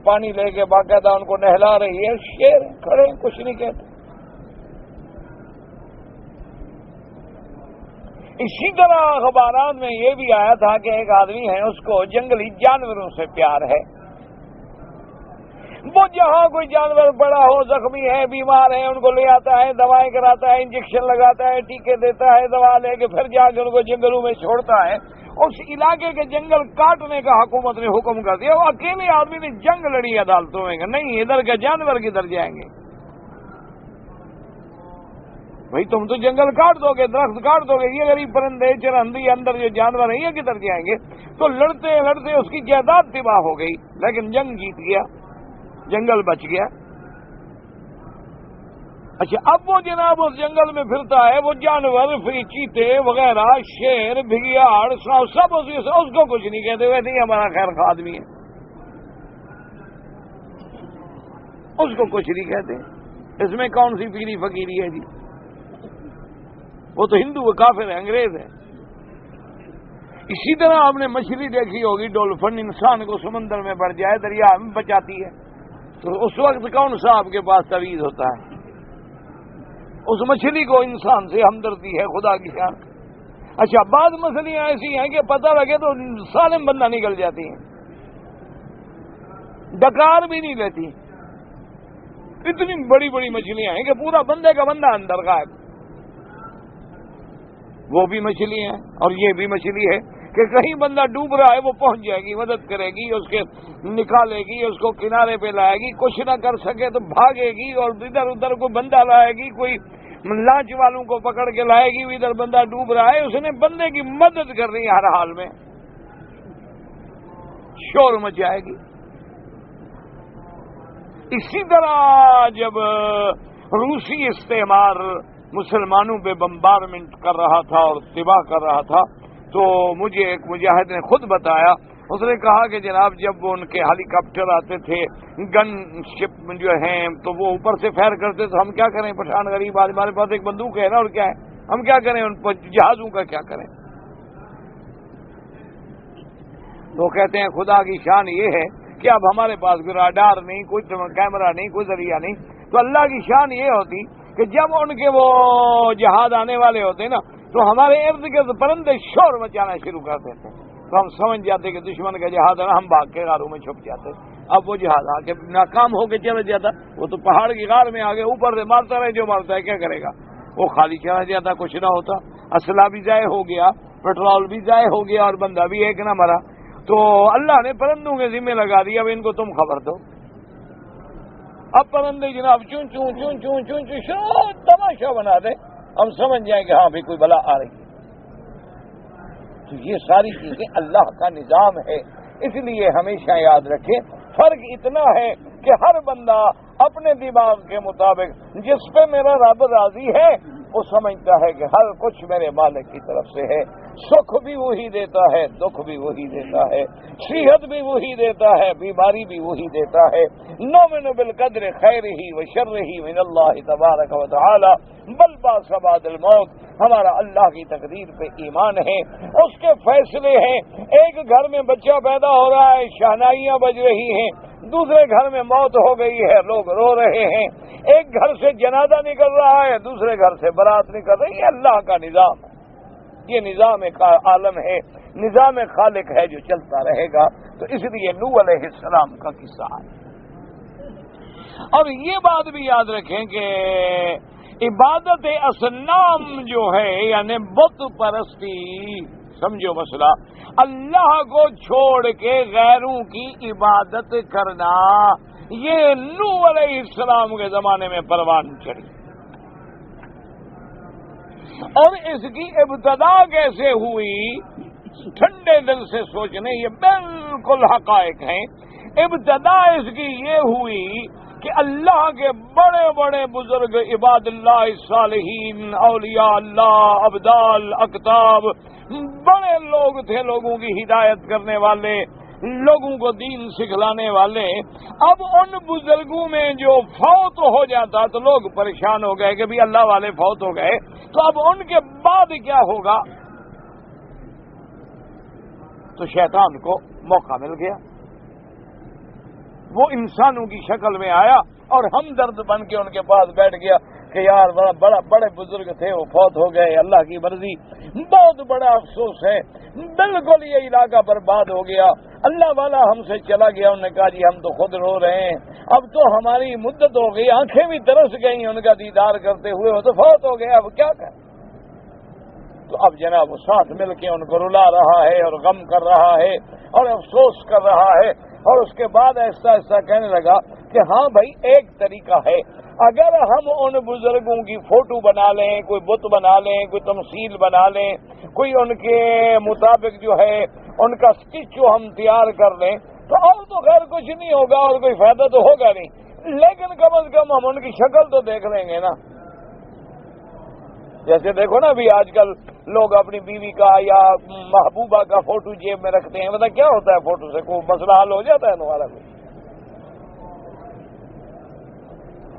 [SPEAKER 1] پانی لے کے باقاعدہ ان کو نہلا رہی ہے، شیر کھڑے کچھ نہیں کہتے۔ اسی طرح اخبارات میں یہ بھی آیا تھا کہ ایک آدمی ہے، اس کو جنگلی جانوروں سے پیار ہے، وہ جہاں کوئی جانور بڑا ہو، زخمی ہے، بیمار ہے، ان کو لے آتا ہے، دوائیں کراتا ہے، انجیکشن لگاتا ہے، ٹیکے دیتا ہے، دوا لے کے پھر جا کے ان کو جنگلوں میں چھوڑتا ہے۔ اس علاقے کے جنگل کاٹنے کا حکومت نے حکم کر دیا، وہ اکیلے آدمی نے جنگ لڑی عدالتوں میں، نہیں ادھر کے جانور کدھر جائیں گے؟ بھائی تم تو جنگل کاٹ دو گے، درخت کاٹ دو گے، یہ غریب پرندے چرندی اندر جو جانور ہیں یہ کدھر جائیں گے؟ تو لڑتے لڑتے اس کی جائیداد تباہ ہو گئی، لیکن جنگ جیت گیا، جنگل بچ گیا۔ اچھا اب وہ جناب اس جنگل میں پھرتا ہے، وہ جانور چیتے وغیرہ، شیر، بھگیاڑ، سب اس کو کچھ نہیں کہتے، ویسے ہی ہمارا خیر خواہ آدمی ہے، اس کو کچھ نہیں کہتے، اس میں کون سی پیری فقیری ہے جی؟ وہ تو ہندو کافر ہے، انگریز ہے۔ اسی طرح آپ نے مچھلی دیکھی ہوگی، ڈولفن انسان کو سمندر میں بڑھ جائے دریا میں بچاتی ہے، تو اس وقت کون سا آپ کے پاس تعویذ ہوتا ہے؟ اس مچھلی کو انسان سے ہمدردی ہے، خدا کی شان۔ اچھا بعض مچھلیاں ایسی ہیں کہ پتہ لگے تو سالم بندہ نکل جاتی ہیں، ڈکار بھی نہیں لیتی، اتنی بڑی بڑی مچھلیاں ہیں کہ پورا بندے کا بندہ اندر غائب۔ وہ بھی مچھلی ہیں اور یہ بھی مچھلی ہے کہ کہیں بندہ ڈوب رہا ہے وہ پہنچ جائے گی، مدد کرے گی، اس کے نکالے گی، اس کو کنارے پہ لائے گی، کچھ نہ کر سکے تو بھاگے گی اور ادھر ادھر کو بندہ لائے گی، کوئی لانچ والوں کو پکڑ کے لائے گی، ادھر بندہ ڈوب رہا ہے، اس نے بندے کی مدد کر رہی ہے، ہر حال میں شور مچائے گی۔ اسی طرح جب روسی استعمار مسلمانوں پہ بمبارمنٹ کر رہا تھا اور تباہ کر رہا تھا، تو مجھے ایک مجاہد نے خود بتایا، اس نے کہا کہ جناب جب وہ ان کے ہیلی کاپٹر آتے تھے، گن شپ جو ہیں، تو وہ اوپر سے فائر کرتے، تو ہم کیا کریں؟ پٹھان غریب آدمی، ہمارے پاس ایک بندوق ہے نا، اور کیا ہے، ہم کیا کریں؟ ان جہازوں کا کیا کریں؟ تو کہتے ہیں خدا کی شان یہ ہے کہ اب ہمارے پاس کوئی راڈار نہیں، کوئی کیمرہ نہیں، کوئی ذریعہ نہیں، تو اللہ کی شان یہ ہوتی کہ جب ان کے وہ جہاز آنے والے ہوتے نا، تو ہمارے ارد گرد پرندے شور مچانا شروع کر دیتے، تو ہم سمجھ جاتے کہ دشمن کا جہاز ہے نا، ہم بھاگ کے غاروں میں چھپ جاتے۔ اب وہ جہاز آ کے ناکام ہو کے چلا جاتا، وہ تو پہاڑ کی غار میں آگے اوپر سے مارتا رہے، جو مارتا ہے کیا کرے گا، وہ خالی چلا جاتا، کچھ نہ ہوتا، اسلحہ بھی ضائع ہو گیا، پیٹرول بھی ضائع ہو گیا، اور بندہ بھی ایک نہ مرا۔ تو اللہ نے پرندوں کے ذمہ لگا دیا، اب ان کو تم خبر دو۔ اب پرندے جناب چون چون چون چون چون چون شروع تماشا بنا دے، ہم سمجھ جائیں کہ ہاں بھی کوئی بلا آ رہی ہے۔ تو یہ ساری چیزیں اللہ کا نظام ہے، اس لیے ہمیشہ یاد رکھیں، فرق اتنا ہے کہ ہر بندہ اپنے دماغ کے مطابق جس پہ میرا رب راضی ہے وہ سمجھتا ہے کہ ہر کچھ میرے مالک کی طرف سے ہے، سکھ بھی وہی دیتا ہے، دکھ بھی وہی دیتا ہے، صحت بھی وہی دیتا ہے، بیماری بھی وہی دیتا ہے۔ نؤمن بالقدر خیرہ و شرہ من اللہ تبارک و تعالی بل باس بعد الموت، ہمارا اللہ کی تقدیر پہ ایمان ہے، اس کے فیصلے ہیں۔ ایک گھر میں بچہ پیدا ہو رہا ہے، شہنائیاں بج رہی ہیں، دوسرے گھر میں موت ہو گئی ہے، لوگ رو رہے ہیں، ایک گھر سے جنازہ نکل رہا ہے، دوسرے گھر سے برات نکل رہی ہے۔ یہ اللہ کا نظام ہے، یہ نظام کا عالم ہے، نظام خالق ہے جو چلتا رہے گا۔ تو اس لیے نوح علیہ السلام کا قصہ ہے۔ اور یہ بات بھی یاد رکھیں کہ عبادت اصنام جو ہے یعنی بت پرستی، سمجھو مسئلہ، اللہ کو چھوڑ کے غیروں کی عبادت کرنا، یہ نوح علیہ السلام کے زمانے میں پروان چڑھی۔ اور اس کی ابتدا کیسے ہوئی؟ ٹھنڈے دل سے سوچنے، یہ بالکل حقائق ہیں۔ ابتدا اس کی یہ ہوئی کہ اللہ کے بڑے بڑے بزرگ، عباد اللہ الصالحین، اولیاء اللہ، ابدال، اقطاب، بڑے لوگ تھے، لوگوں کی ہدایت کرنے والے، لوگوں کو دین سکھلانے والے۔ اب ان بزرگوں میں جو فوت ہو جاتا تو لوگ پریشان ہو گئے کہ بھی اللہ والے فوت ہو گئے، تو اب ان کے بعد کیا ہوگا؟ تو شیطان کو موقع مل گیا، وہ انسانوں کی شکل میں آیا اور ہمدرد بن کے ان کے پاس بیٹھ گیا کہ یار بڑے بزرگ تھے، وہ فوت ہو گئے، اللہ کی مرضی، بہت بڑا افسوس ہے، بالکل یہ علاقہ برباد ہو گیا، اللہ والا ہم سے چلا گیا۔ انہوں نے کہا جی ہم تو خود رو رہے ہیں، اب تو ہماری مدت ہو گئی، آنکھیں بھی ترس گئی ان کا دیدار کرتے ہوئے، وہ تو فوت ہو گیا، اب کیا کریں؟ تو اب جناب وہ ساتھ مل کے ان کو رلا رہا ہے اور غم کر رہا ہے اور افسوس کر رہا ہے۔ اور اس کے بعد ایسا ایسا کہنے لگا کہ ہاں بھائی ایک طریقہ ہے، اگر ہم ان بزرگوں کی فوٹو بنا لیں، کوئی بت بنا لیں، کوئی تمثیل بنا لیں، کوئی ان کے مطابق جو ہے ان کا اسٹیچو ہم تیار کر لیں، تو اور تو خیر کچھ نہیں ہوگا اور کوئی فائدہ تو ہوگا نہیں، لیکن کم از کم ہم ان کی شکل تو دیکھ لیں گے نا۔ جیسے دیکھو نا ابھی آج کل لوگ اپنی بیوی کا یا محبوبہ کا فوٹو جیب میں رکھتے ہیں، مطلب کیا ہوتا ہے فوٹو سے؟ کوئی مسئلہ حل ہو جاتا ہے تمہارا؟ کوئی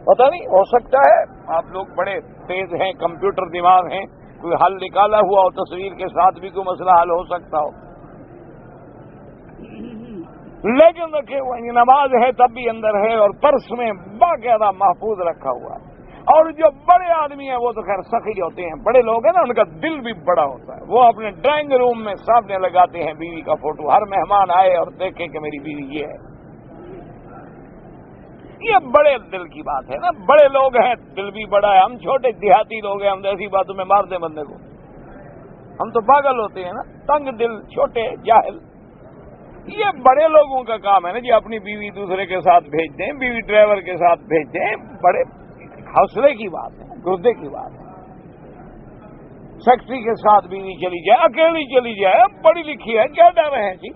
[SPEAKER 1] پتہ نہیں، ہو سکتا ہے آپ لوگ بڑے تیز ہیں، کمپیوٹر دماغ ہیں، کوئی حل نکالا ہوا ہو، تصویر کے ساتھ بھی کوئی مسئلہ حل ہو سکتا ہو، لیکن رکھے ہوئے نماز ہے تب بھی اندر ہے اور پرس میں باقاعدہ محفوظ رکھا ہوا ہے۔ اور جو بڑے آدمی ہیں وہ تو خیر سخی ہوتے ہیں، بڑے لوگ ہیں نا ان کا دل بھی بڑا ہوتا ہے، وہ اپنے ڈرائنگ روم میں سامنے لگاتے ہیں بیوی کا فوٹو، ہر مہمان آئے اور دیکھے کہ میری بیوی یہ ہے۔ یہ بڑے دل کی بات ہے نا، بڑے لوگ ہیں دل بھی بڑا ہے، ہم چھوٹے دیہاتی لوگ ہیں، ہم تو ایسی باتوں میں مار دیں بندے کو، ہم تو پاگل ہوتے ہیں نا، تنگ دل، چھوٹے، جاہل۔ یہ بڑے لوگوں کا کام ہے نا جی، اپنی بیوی دوسرے کے ساتھ بھیج دیں، بیوی ڈرائیور کے ساتھ بھیج دیں، بڑے حوصلے کی بات ہے، گردے کی بات ہے۔ سیکٹری کے ساتھ بیوی چلی جائے، اکیلی چلی جائے، پڑھی لکھی ہے، کیا ڈر ہے جی؟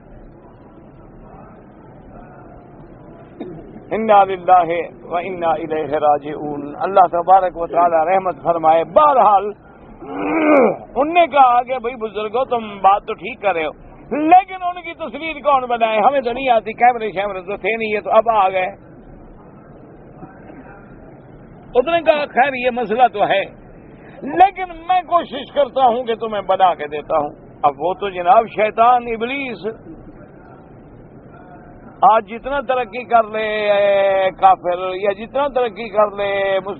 [SPEAKER 1] انا للہ و انا الیہ راجعون، اللہ تبارک و تعالی رحمت فرمائے۔ بہرحال انہوں نے کہا کہ بھائی بزرگوں تم بات تو ٹھیک کر رہے ہو، لیکن ان کی تصویر کون بنائے؟ ہمیں تو نہیں آتی، کیمرے شیمرے تو تھے نہیں، یہ تو اب آ گئے۔ اس نے کہا خیر یہ مسئلہ تو ہے، لیکن میں کوشش کرتا ہوں کہ تمہیں بنا کے دیتا ہوں۔ اب وہ تو جناب شیطان ابلیس آج جتنا ترقی کر لے کافر یا جتنا ترقی کر لے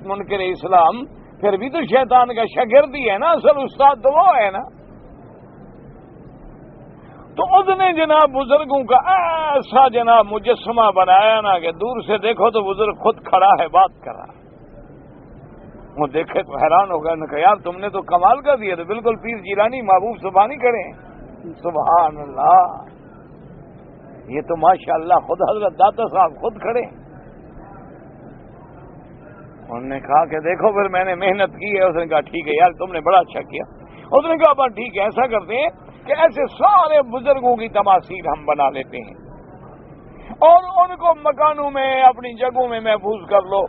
[SPEAKER 1] منکر اسلام، پھر بھی تو شیطان کا شاگرد ہی ہے نا، اصل استاد تو وہ ہے نا۔ تو اس نے جناب بزرگوں کا ایسا جناب مجسمہ بنایا نا کہ دور سے دیکھو تو بزرگ خود کھڑا ہے، بات کر رہا ہے۔ وہ دیکھے تو حیران ہو گئے، کہا یار تم نے تو کمال کر دیا، تو بالکل پیر جیلانی محبوب سبحانی کریں، سبحان اللہ، یہ تو ماشاء اللہ خود حضرت داتا صاحب خود کھڑے۔ انہوں نے کہا کہ دیکھو پھر میں نے محنت کی ہے۔ اس نے کہا ٹھیک ہے یار تم نے بڑا اچھا کیا۔ اس نے کہا بس ٹھیک ہے، ایسا کرتے ہیں کہ ایسے سارے بزرگوں کی تماثیل ہم بنا لیتے ہیں اور ان کو مکانوں میں اپنی جگہوں میں محفوظ کر لو،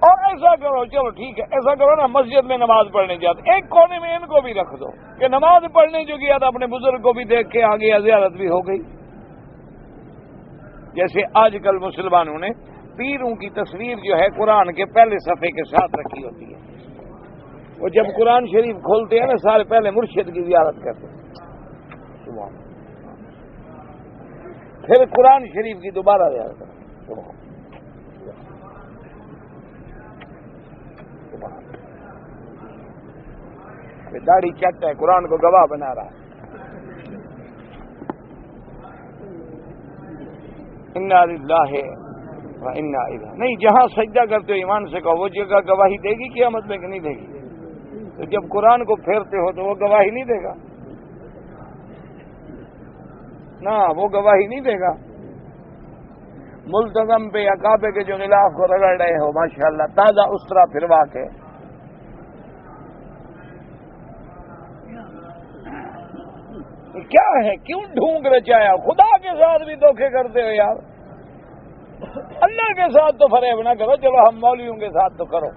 [SPEAKER 1] اور ایسا کرو، چلو ٹھیک ہے ایسا کرو نا، مسجد میں نماز پڑھنے جاتے ایک کونے میں ان کو بھی رکھ دو کہ نماز پڑھنے جو گیا تھا اپنے بزرگ کو بھی دیکھ کے آگے زیارت بھی ہو گئی۔ جیسے آج کل مسلمانوں نے پیروں کی تصویر جو ہے قرآن کے پہلے صفحے کے ساتھ رکھی ہوتی ہے، وہ جب قرآن شریف کھولتے ہیں نا سارے پہلے مرشد کی زیارت کرتے ہیں، پھر قرآن شریف کی دوبارہ زیارت کرتے ہیں۔ داڑھی چٹ ہے، قرآن کو گواہ بنا رہا ہے. انا للہ و انا الیہ. نہیں، جہاں سجدہ کرتے ہو ایمان سے کہو، وہ جگہ گواہی دے گی قیامت میں کہ نہیں دے گی؟ تو جب قرآن کو پھیرتے ہو تو وہ گواہی نہیں دے گا نا، وہ گواہی نہیں دے گا. ملتزم پہ یا کعبے کے جو غلاف کو رگڑ رہے ہو، ماشاءاللہ تازہ استرا پھروا کے، کیا ہے؟ کیوں ڈھونگ رچایا؟ خدا کے ساتھ بھی دھوکے کرتے ہو یار. اللہ کے ساتھ تو فریب نہ کرو، چلو ہم مولویوں کے ساتھ تو کرو،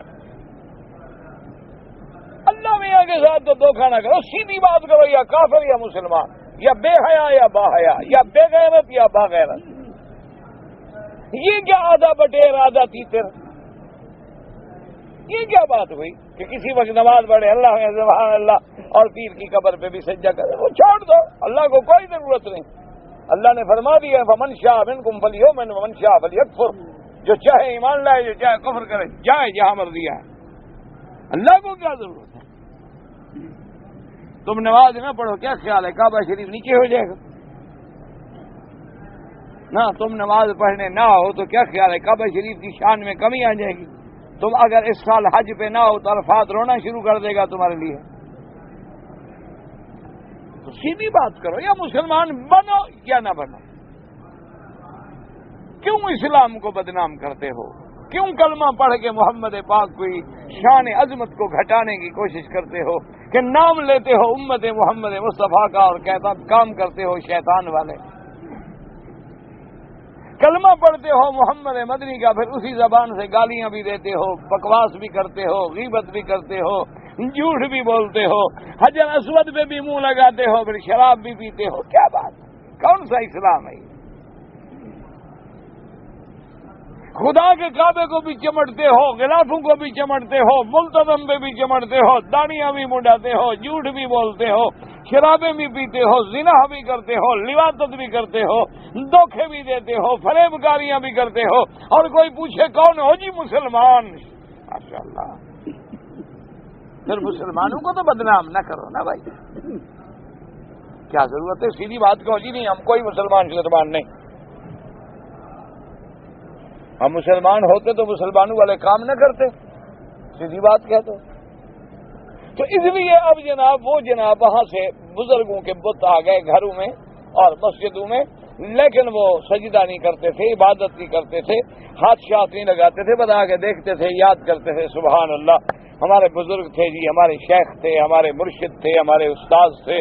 [SPEAKER 1] اللہ میاں کے ساتھ تو دھوکہ نہ کرو. سیدھی بات کرو، یا کافر یا مسلمان، یا بے حیا یا با حیا، یا بے غیرت یا با غیرت. یہ کیا آدھا بٹیر آدھا تیتر؟ یہ کیا بات ہوئی کہ کسی وقت نماز پڑھے اللہ سبحان اللہ اور پیر کی قبر پہ بھی سجدہ کرے؟ وہ چھوڑ دو، اللہ کو کوئی ضرورت نہیں. اللہ نے فرما دیا فمن شاء منکم فلیؤمن ومن شاء فلیکفر. جو چاہے ایمان لائے، جو چاہے کفر کرے، جائے جہاں مرضی ہے. اللہ کو کیا ضرورت ہے؟ تم نماز نہ پڑھو، کیا خیال ہے کعبہ شریف نیچے ہو جائے گا؟ نہ، تم نماز پڑھنے نہ ہو تو کیا خیال ہے کعبہ شریف کی شان میں کمی آ جائے گی؟ تم اگر اس سال حج پہ نہ ہو تو عرفات رونا شروع کر دے گا تمہارے لیے. تو سیدھی بات کرو، یا مسلمان بنو یا نہ بنو. کیوں اسلام کو بدنام کرتے ہو؟ کیوں کلمہ پڑھ کے محمد پاک کی شان عظمت کو گھٹانے کی کوشش کرتے ہو کہ نام لیتے ہو امت محمد مصطفیٰ کا اور کہتا کام کرتے ہو شیطان والے؟ کلمہ پڑھتے ہو محمد مدنی کا، پھر اسی زبان سے گالیاں بھی دیتے ہو، بکواس بھی کرتے ہو، غیبت بھی کرتے ہو، جھوٹ بھی بولتے ہو، حجر اسود پہ بھی منہ لگاتے ہو، پھر شراب بھی پیتے ہو. کیا بات؟ کون سا اسلام ہے؟ خدا کے کعبے کو بھی چمٹتے ہو، غلافوں کو بھی چمٹتے ہو، ملتزم پہ بھی چمٹتے ہو، داڑیاں بھی منڈاتے ہو، جھوٹ بھی بولتے ہو، شرابیں بھی پیتے ہو، زنا بھی کرتے ہو، لواطت بھی کرتے ہو، دھوکے بھی دیتے ہو، فریب کاریاں بھی کرتے ہو، اور کوئی پوچھے کون ہو؟ جی مسلمان. ماشاءاللہ. پھر مسلمانوں کو تو بدنام نہ کرو نا بھائی، کیا ضرورت ہے؟ سیدھی بات کہو جی نہیں ہم کوئی مسلمان نہیں. ہم مسلمان ہوتے تو مسلمانوں والے کام نہ کرتے، سیدھی بات کہتے. تو اس لیے اب جناب وہ جناب وہاں سے بزرگوں کے بت آ گئے گھروں میں اور مسجدوں میں، لیکن وہ سجدہ نہیں کرتے تھے، عبادت نہیں کرتے تھے، ہاتھ شاط نہیں لگاتے تھے، بتا کے دیکھتے تھے، یاد کرتے تھے سبحان اللہ ہمارے بزرگ تھے جی، ہمارے شیخ تھے، ہمارے مرشد تھے، ہمارے استاد تھے،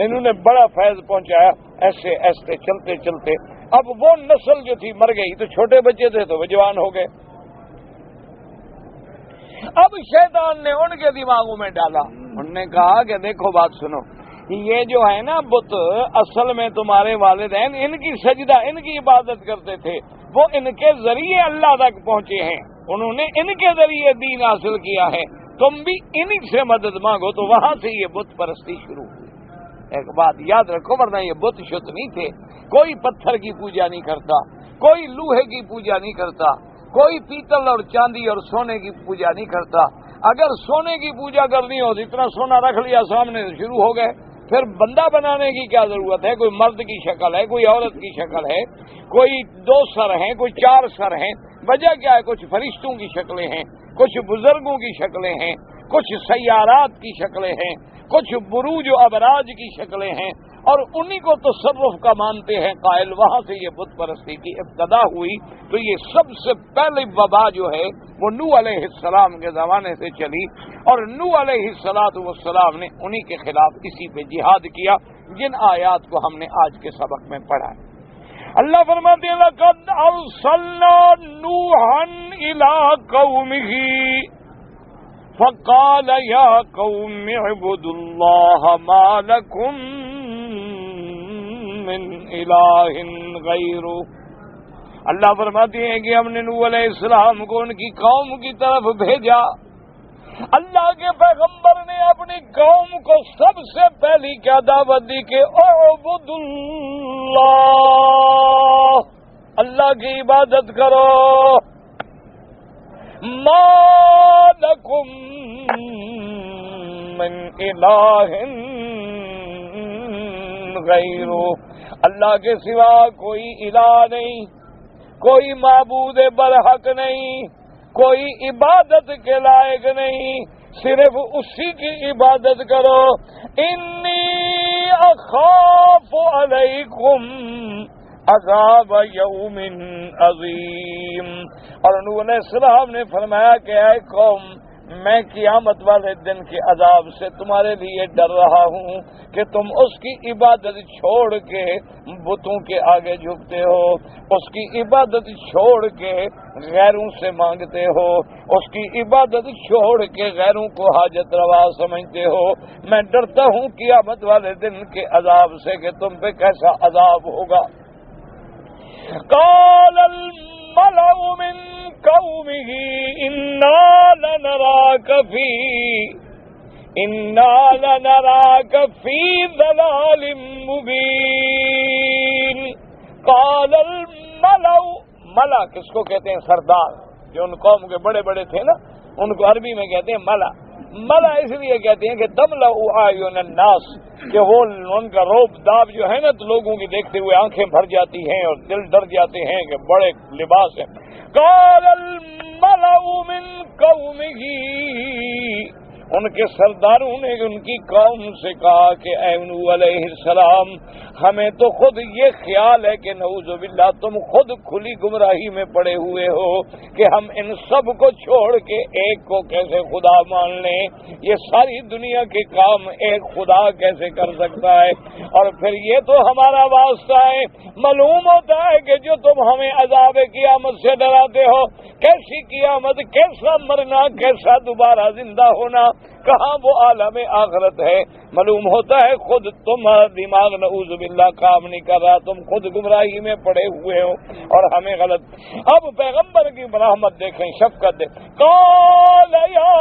[SPEAKER 1] انہوں نے بڑا فیض پہنچایا. ایسے ایسے چلتے چلتے اب وہ نسل جو تھی مر گئی، تو چھوٹے بچے تھے تو وہ جوان ہو گئے. اب شیطان نے ان کے دماغوں میں ڈالا، انہوں نے کہا کہ دیکھو بات سنو، یہ جو ہے نا بت اصل میں تمہارے والدین ان کی سجدہ ان کی عبادت کرتے تھے، وہ ان کے ذریعے اللہ تک پہنچے ہیں، انہوں نے ان کے ذریعے دین حاصل کیا ہے، تم بھی انہی سے مدد مانگو. تو وہاں سے یہ بت پرستی شروع ہوئی. ایک بات یاد رکھو، ورنہ یہ بت شت نہیں تھے. کوئی پتھر کی پوجا نہیں کرتا، کوئی لوہے کی پوجا نہیں کرتا، کوئی پیتل اور چاندی اور سونے کی پوجا نہیں کرتا. اگر سونے کی پوجا کرنی ہو تو اتنا سونا رکھ لیا سامنے، شروع ہو گئے. پھر بندہ بنانے کی کیا ضرورت ہے؟ کوئی مرد کی شکل ہے، کوئی عورت کی شکل ہے، کوئی 2 سر ہیں، کوئی 4 سر ہیں. وجہ کیا ہے؟ کچھ فرشتوں کی شکلیں ہیں، کچھ بزرگوں کی شکلیں ہیں، کچھ سیارات کی شکلیں ہیں، کچھ بروج و ابراج کی شکلیں ہیں، اور انہی کو تصرف کا مانتے ہیں قائل. وہاں سے یہ بت پرستی کی ابتدا ہوئی. تو یہ سب سے پہلے وبا جو ہے وہ نوح علیہ السلام کے زمانے سے چلی، اور نوح علیہ السلام نے انہی کے خلاف اسی پہ جہاد کیا، جن آیات کو ہم نے آج کے سبق میں پڑھا ہے. اللہ فرماتے ہیں لَقَدْ أَرْسَلْنَا نُوحًا إِلَىٰ قَوْمِهِ فقال يا قوم اعبدوا الله ما لكم من إله غيره. اللہ فرماتے ہیں کہ ہم نے نوح علیہ السلام کو ان کی قوم کی طرف بھیجا. اللہ کے پیغمبر نے اپنی قوم کو سب سے پہلی کیا دعوت دی کہ اعبدوا اللہ، اللہ کی عبادت کرو. ما لکم من الہ غیر، اللہ کے سوا کوئی الہ نہیں، کوئی معبود برحق نہیں، کوئی عبادت کے لائق نہیں، صرف اسی کی عبادت کرو. انی اخاف علیکم عذاب یوم عظیم. اور نوح علیہ السلام نے فرمایا کہ اے قوم، میں قیامت والے دن کے عذاب سے تمہارے لیے ڈر رہا ہوں کہ تم اس کی عبادت چھوڑ کے بتوں کے آگے جھکتے ہو، اس کی عبادت چھوڑ کے غیروں سے مانگتے ہو، اس کی عبادت چھوڑ کے غیروں کو حاجت روا سمجھتے ہو. میں ڈرتا ہوں قیامت والے دن کے عذاب سے کہ تم پہ کیسا عذاب ہوگا. قال الملأ من قومه إنا لنراك في ضلال مبين. قال الملأ، ملا کس کو کہتے ہیں؟ سردار. جو ان قوم کے بڑے بڑے تھے نا، ان کو عربی میں کہتے ہیں ملا. ملا اس لیے کہتے ہیں کہ تملأ أعين الناس، کہ وہ ان کا روب داب جو ہے نا تو لوگوں کی دیکھتے ہوئے آنکھیں بھر جاتی ہیں اور دل ڈر جاتے ہیں کہ بڑے لباس ہیں. قال الملأ من قومه، ان کے سرداروں نے ان کی قوم سے کہا کہ اے نوح علیہ السلام، ہمیں تو خود یہ خیال ہے کہ نعوذ باللہ تم خود کھلی گمراہی میں پڑے ہوئے ہو کہ ہم ان سب کو چھوڑ کے ایک کو کیسے خدا مان لیں. یہ ساری دنیا کے کام ایک خدا کیسے کر سکتا ہے؟ اور پھر یہ تو ہمارا واسطہ ہے. معلوم ہوتا ہے کہ جو تم ہمیں عذاب قیامت سے ڈراتے ہو، کیسی قیامت، کیسا مرنا، کیسا دوبارہ زندہ ہونا، کہاں وہ عالم آخرت ہے؟ معلوم ہوتا ہے خود تمہارا دماغ نعوذ باللہ کام نہیں کر رہا، تم خود گمراہی میں پڑے ہوئے ہو اور ہمیں غلط. اب پیغمبر کی رحمت دیکھیں، شفقت دیکھیں. قال یا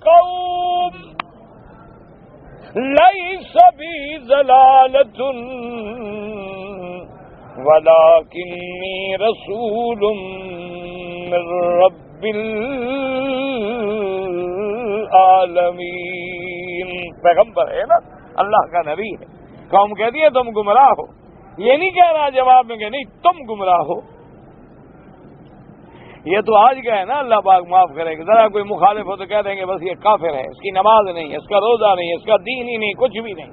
[SPEAKER 1] قوم لیس بی ضلالۃ ولکنی رسول من رب العالمین. پیغمبر ہے نا، اللہ کا نبی ہے. قوم کہتی ہے تم گمراہ ہو، یہ نہیں کہہ رہا جواب میں کہ نہیں تم گمراہ ہو. یہ تو آج کا ہے نا، اللہ پاک معاف کرے گا. ذرا کوئی مخالف ہو تو کہہ دیں گے بس یہ کافر ہے، اس کی نماز نہیں ہے، اس کا روزہ نہیں ہے، اس کا دین ہی نہیں، کچھ بھی نہیں.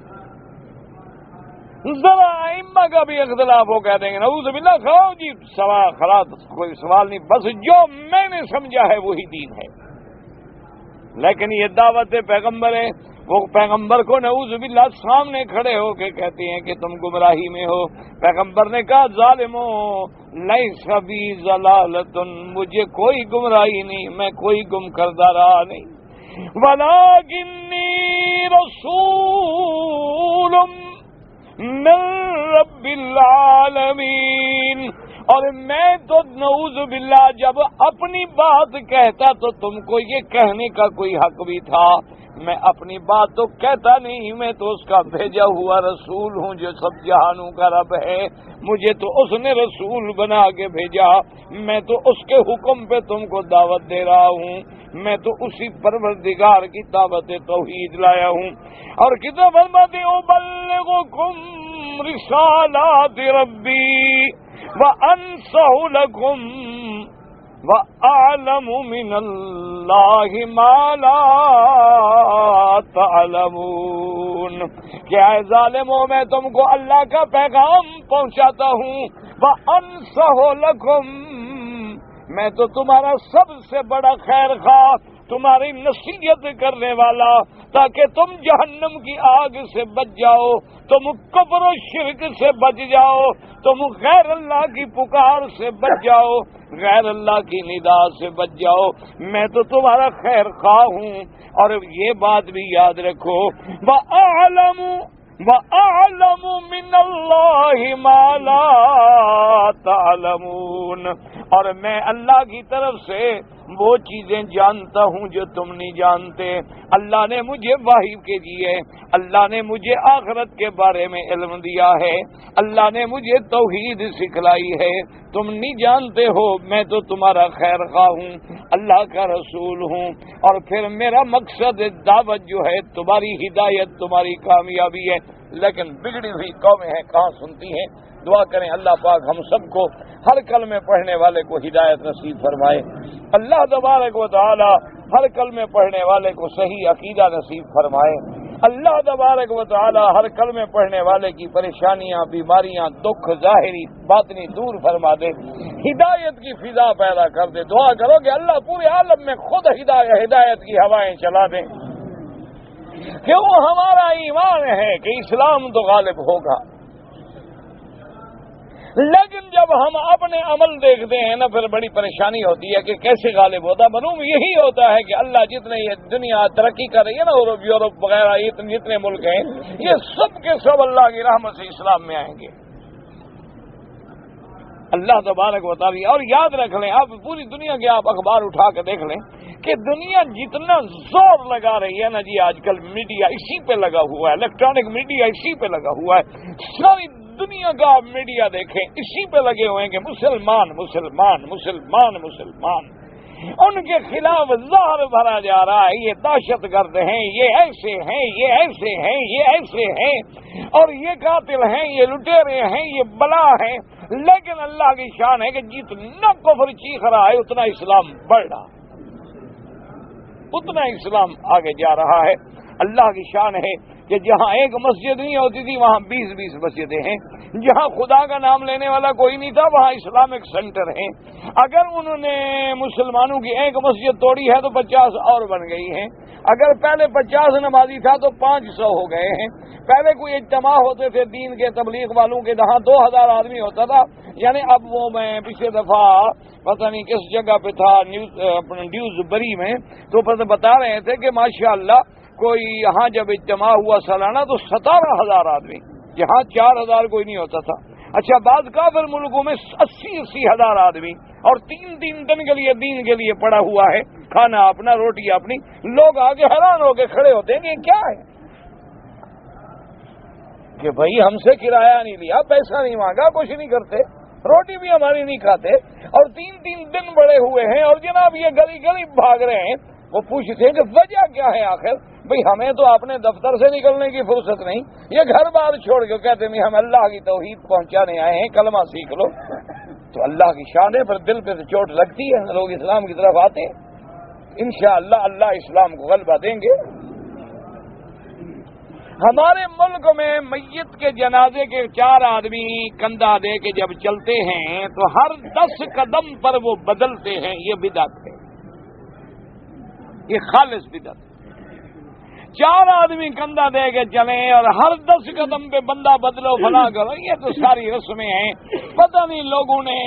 [SPEAKER 1] ذرا ائمہ کا بھی اختلاف ہو کہہ دیں گے نعوذ باللہ. کھاؤ جی سوال، خلاص کوئی سوال نہیں، بس جو میں نے سمجھا ہے وہی دین ہے. لیکن یہ دعوت پیغمبر ہے، وہ پیغمبر کو نعوذ باللہ سامنے کھڑے ہو کے کہتے ہیں کہ تم گمراہی میں ہو. پیغمبر نے کہا ظالمو لیس بی ضلالۃ، مجھے کوئی گمراہی نہیں، میں کوئی گم کردہ رہا نہیں. ولکنی رسول من رب العالمین، اور میں تو نعوذ باللہ جب اپنی بات کہتا تو تم کو یہ کہنے کا کوئی حق بھی تھا. میں اپنی بات تو کہتا نہیں، میں تو اس کا بھیجا ہوا رسول ہوں جو سب جہانوں کا رب ہے. مجھے تو اس نے رسول بنا کے بھیجا، میں تو اس کے حکم پہ تم کو دعوت دے رہا ہوں. میں تو اسی پروردگار کی دعوت توحید لایا ہوں. اور کتنا فرماتے ابلغکم رسالات ربی وانصح لکم وَأَعْلَمُ مِنَ اللَّهِ مَا لَا تَعْلَمُونَ. کیا ہے ظالموں، میں تم کو اللہ کا پیغام پہنچاتا ہوں. وَأَنصَحُ لَكُمْ، میں تو تمہارا سب سے بڑا خیر خواہ، تمہاری نصیحت کرنے والا، تاکہ تم جہنم کی آگ سے بچ جاؤ، تم کفر و شرک سے بچ جاؤ، تم غیر اللہ کی پکار سے بچ جاؤ، غیر اللہ کی ندا سے بچ جاؤ. میں تو تمہارا خیر خواہ ہوں. اور یہ بات بھی یاد رکھو، وَأَعْلَمُ مِنَ اللَّهِ مَا لَا تَعْلَمُونَ، اور میں اللہ کی طرف سے وہ چیزیں جانتا ہوں جو تم نہیں جانتے. اللہ نے مجھے وحی کے دیے, اللہ نے مجھے آخرت کے بارے میں علم دیا ہے, اللہ نے مجھے توحید سکھلائی ہے. تم نہیں جانتے ہو, میں تو تمہارا خیر خواہ ہوں, اللہ کا رسول ہوں, اور پھر میرا مقصد دعوت جو ہے تمہاری ہدایت, تمہاری کامیابی ہے. لیکن بگڑی ہوئی قومیں ہیں, کہاں سنتی ہیں. دعا کریں اللہ پاک ہم سب کو ہر کلمے پڑھنے والے کو ہدایت نصیب فرمائے. اللہ تبارک و تعالی ہر کلمے پڑھنے والے کو صحیح عقیدہ نصیب فرمائے. اللہ تبارک و تعالی ہر کلمے پڑھنے والے کی پریشانیاں, بیماریاں, دکھ ظاہری باطنی دور فرما دے, ہدایت کی فضا پیدا کر دے. دعا کرو کہ اللہ پورے عالم میں خود ہدایت کی ہوائیں چلا دیں. کیوں ہمارا ایمان ہے کہ اسلام تو غالب ہوگا, لیکن جب ہم اپنے عمل دیکھتے ہیں نا پھر بڑی پریشانی ہوتی ہے کہ کیسے غالب ہوتا. معلوم یہی ہوتا ہے کہ اللہ جتنے یہ دنیا ترقی کر رہی ہے نا, یورپ وغیرہ جتنے ملک ہیں, یہ سب کے سب اللہ کی رحمت سے اسلام میں آئیں گے. اللہ تبارک و تعالی. اور یاد رکھ لیں, آپ پوری دنیا کے آپ اخبار اٹھا کے دیکھ لیں کہ دنیا جتنا زور لگا رہی ہے نا جی, آج کل میڈیا اسی پہ لگا ہوا ہے, الیکٹرانک میڈیا اسی پہ لگا ہوا ہے. ساری دنیا کا آپ میڈیا دیکھیں اسی پہ لگے ہوئے ہیں کہ مسلمان مسلمان مسلمان مسلمان. ان کے خلاف زہر بھرا جا رہا ہے, یہ دہشت گرد ہیں, یہ ایسے ہیں, یہ ایسے ہیں, یہ ایسے ہیں, اور یہ قاتل ہیں, یہ لٹیرے ہیں, یہ بلا ہیں. لیکن اللہ کی شان ہے کہ جتنا کفر چیخ رہا ہے اتنا اسلام بڑھ رہا, اتنا اسلام آگے جا رہا ہے. اللہ کی شان ہے کہ جہاں ایک مسجد نہیں ہوتی تھی وہاں 20 مسجدیں ہیں. جہاں خدا کا نام لینے والا کوئی نہیں تھا وہاں اسلامک سینٹر ہیں. اگر انہوں نے مسلمانوں کی ایک مسجد توڑی ہے تو 50 اور بن گئی ہیں. اگر پہلے 50 نمازی تھا تو 500 ہو گئے ہیں. پہلے کوئی اجتماع ہوتے تھے دین کے تبلیغ والوں کے, جہاں 2000 آدمی ہوتا تھا. یعنی اب وہ میں پچھلے دفعہ پتہ نہیں کس جگہ پہ تھا, ڈیوز بری میں, تو بتا رہے تھے کہ ماشاءاللہ کوئی یہاں جب اجتماع ہوا سالانہ تو 17,000 آدمی, جہاں 4,000 کوئی نہیں ہوتا تھا. اچھا, بعض کافر ملکوں میں 80 ہزار آدمی, اور 3 دن کے لیے دین کے لیے پڑا ہوا ہے, کھانا اپنا, روٹی اپنی. لوگ آگے حیران ہو کے کھڑے ہوتے ہیں کہ یہ کیا ہے, کہ بھائی ہم سے کرایہ نہیں لیا, پیسہ نہیں مانگا, کچھ نہیں کرتے, روٹی بھی ہماری نہیں کھاتے, اور 3 دن بڑے ہوئے ہیں, اور جناب یہ گلی گلی بھاگ رہے ہیں. وہ پوچھتے ہیں کہ وجہ کیا ہے آخر. بھئی ہمیں تو اپنے دفتر سے نکلنے کی فرصت نہیں, یہ گھر بار چھوڑ کے کہتے ہیں ہم اللہ کی توحید پہنچانے آئے ہیں, کلمہ سیکھ لو. تو اللہ کی شان ہے, پھر دل پہ تو چوٹ لگتی ہے, لوگ اسلام کی طرف آتے ہیں. انشاءاللہ اللہ اسلام کو غلبہ دیں گے. ہمارے ملک میں میت کے جنازے کے 4 آدمی کندھا دے کے جب چلتے ہیں تو ہر 10 قدم پر وہ بدلتے ہیں. یہ بدعت ہے, یہ خالص بدعت. 4 آدمی کندھا دے کے چلیں اور ہر 10 قدم پہ بندہ بدلو فلاں کرو, یہ تو ساری رسمیں ہیں, پتہ نہیں لوگوں نے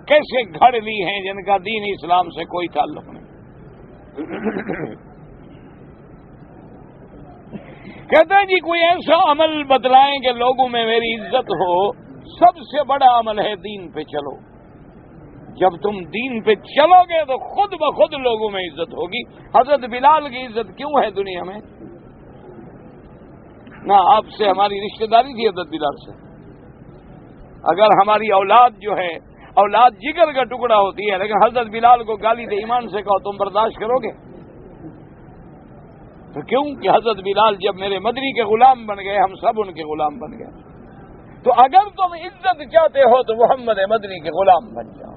[SPEAKER 1] کیسے گھڑ لی ہیں جن کا دین اسلام سے کوئی تعلق نہیں. کہتے ہیں جی کوئی ایسا عمل بتلائیں کہ لوگوں میں میری عزت ہو. سب سے بڑا عمل ہے دین پہ چلو. جب تم دین پہ چلو گے تو خود بخود لوگوں میں عزت ہوگی. حضرت بلال کی عزت کیوں ہے دنیا میں؟ نہ آپ سے ہماری رشتہ داری تھی حضرت بلال سے. اگر ہماری اولاد جو ہے اولاد جگر کا ٹکڑا ہوتی ہے, لیکن حضرت بلال کو گالی دے ایمان سے کہو تم برداشت کرو گے؟ تو کیوں کہ حضرت بلال جب میرے مدنی کے غلام بن گئے, ہم سب ان کے غلام بن گئے. تو اگر تم عزت چاہتے ہو تو محمد مدنی کے غلام بن جاؤ.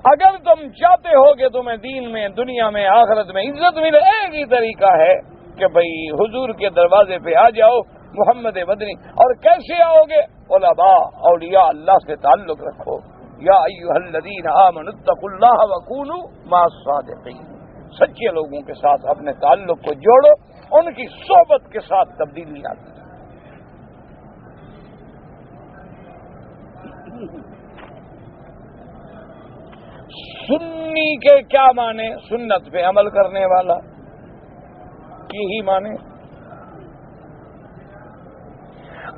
[SPEAKER 1] اگر تم چاہتے ہو کہ تمہیں دین میں, دنیا میں, آخرت میں عزت ملے, ایک ہی طریقہ ہے کہ بھئی حضور کے دروازے پہ آ جاؤ, محمد مدنی. اور کیسے آؤ گے؟ علماء اولیاء اللہ سے تعلق رکھو. یا ایھا الذین آمنوا اتقوا اللہ وکونوا مع الصادقین. سچے لوگوں کے ساتھ اپنے تعلق کو جوڑو, ان کی صحبت کے ساتھ تبدیلی آتی ہے. سنی کے کیا معنی؟ سنت پہ عمل کرنے والا, یہی معنی.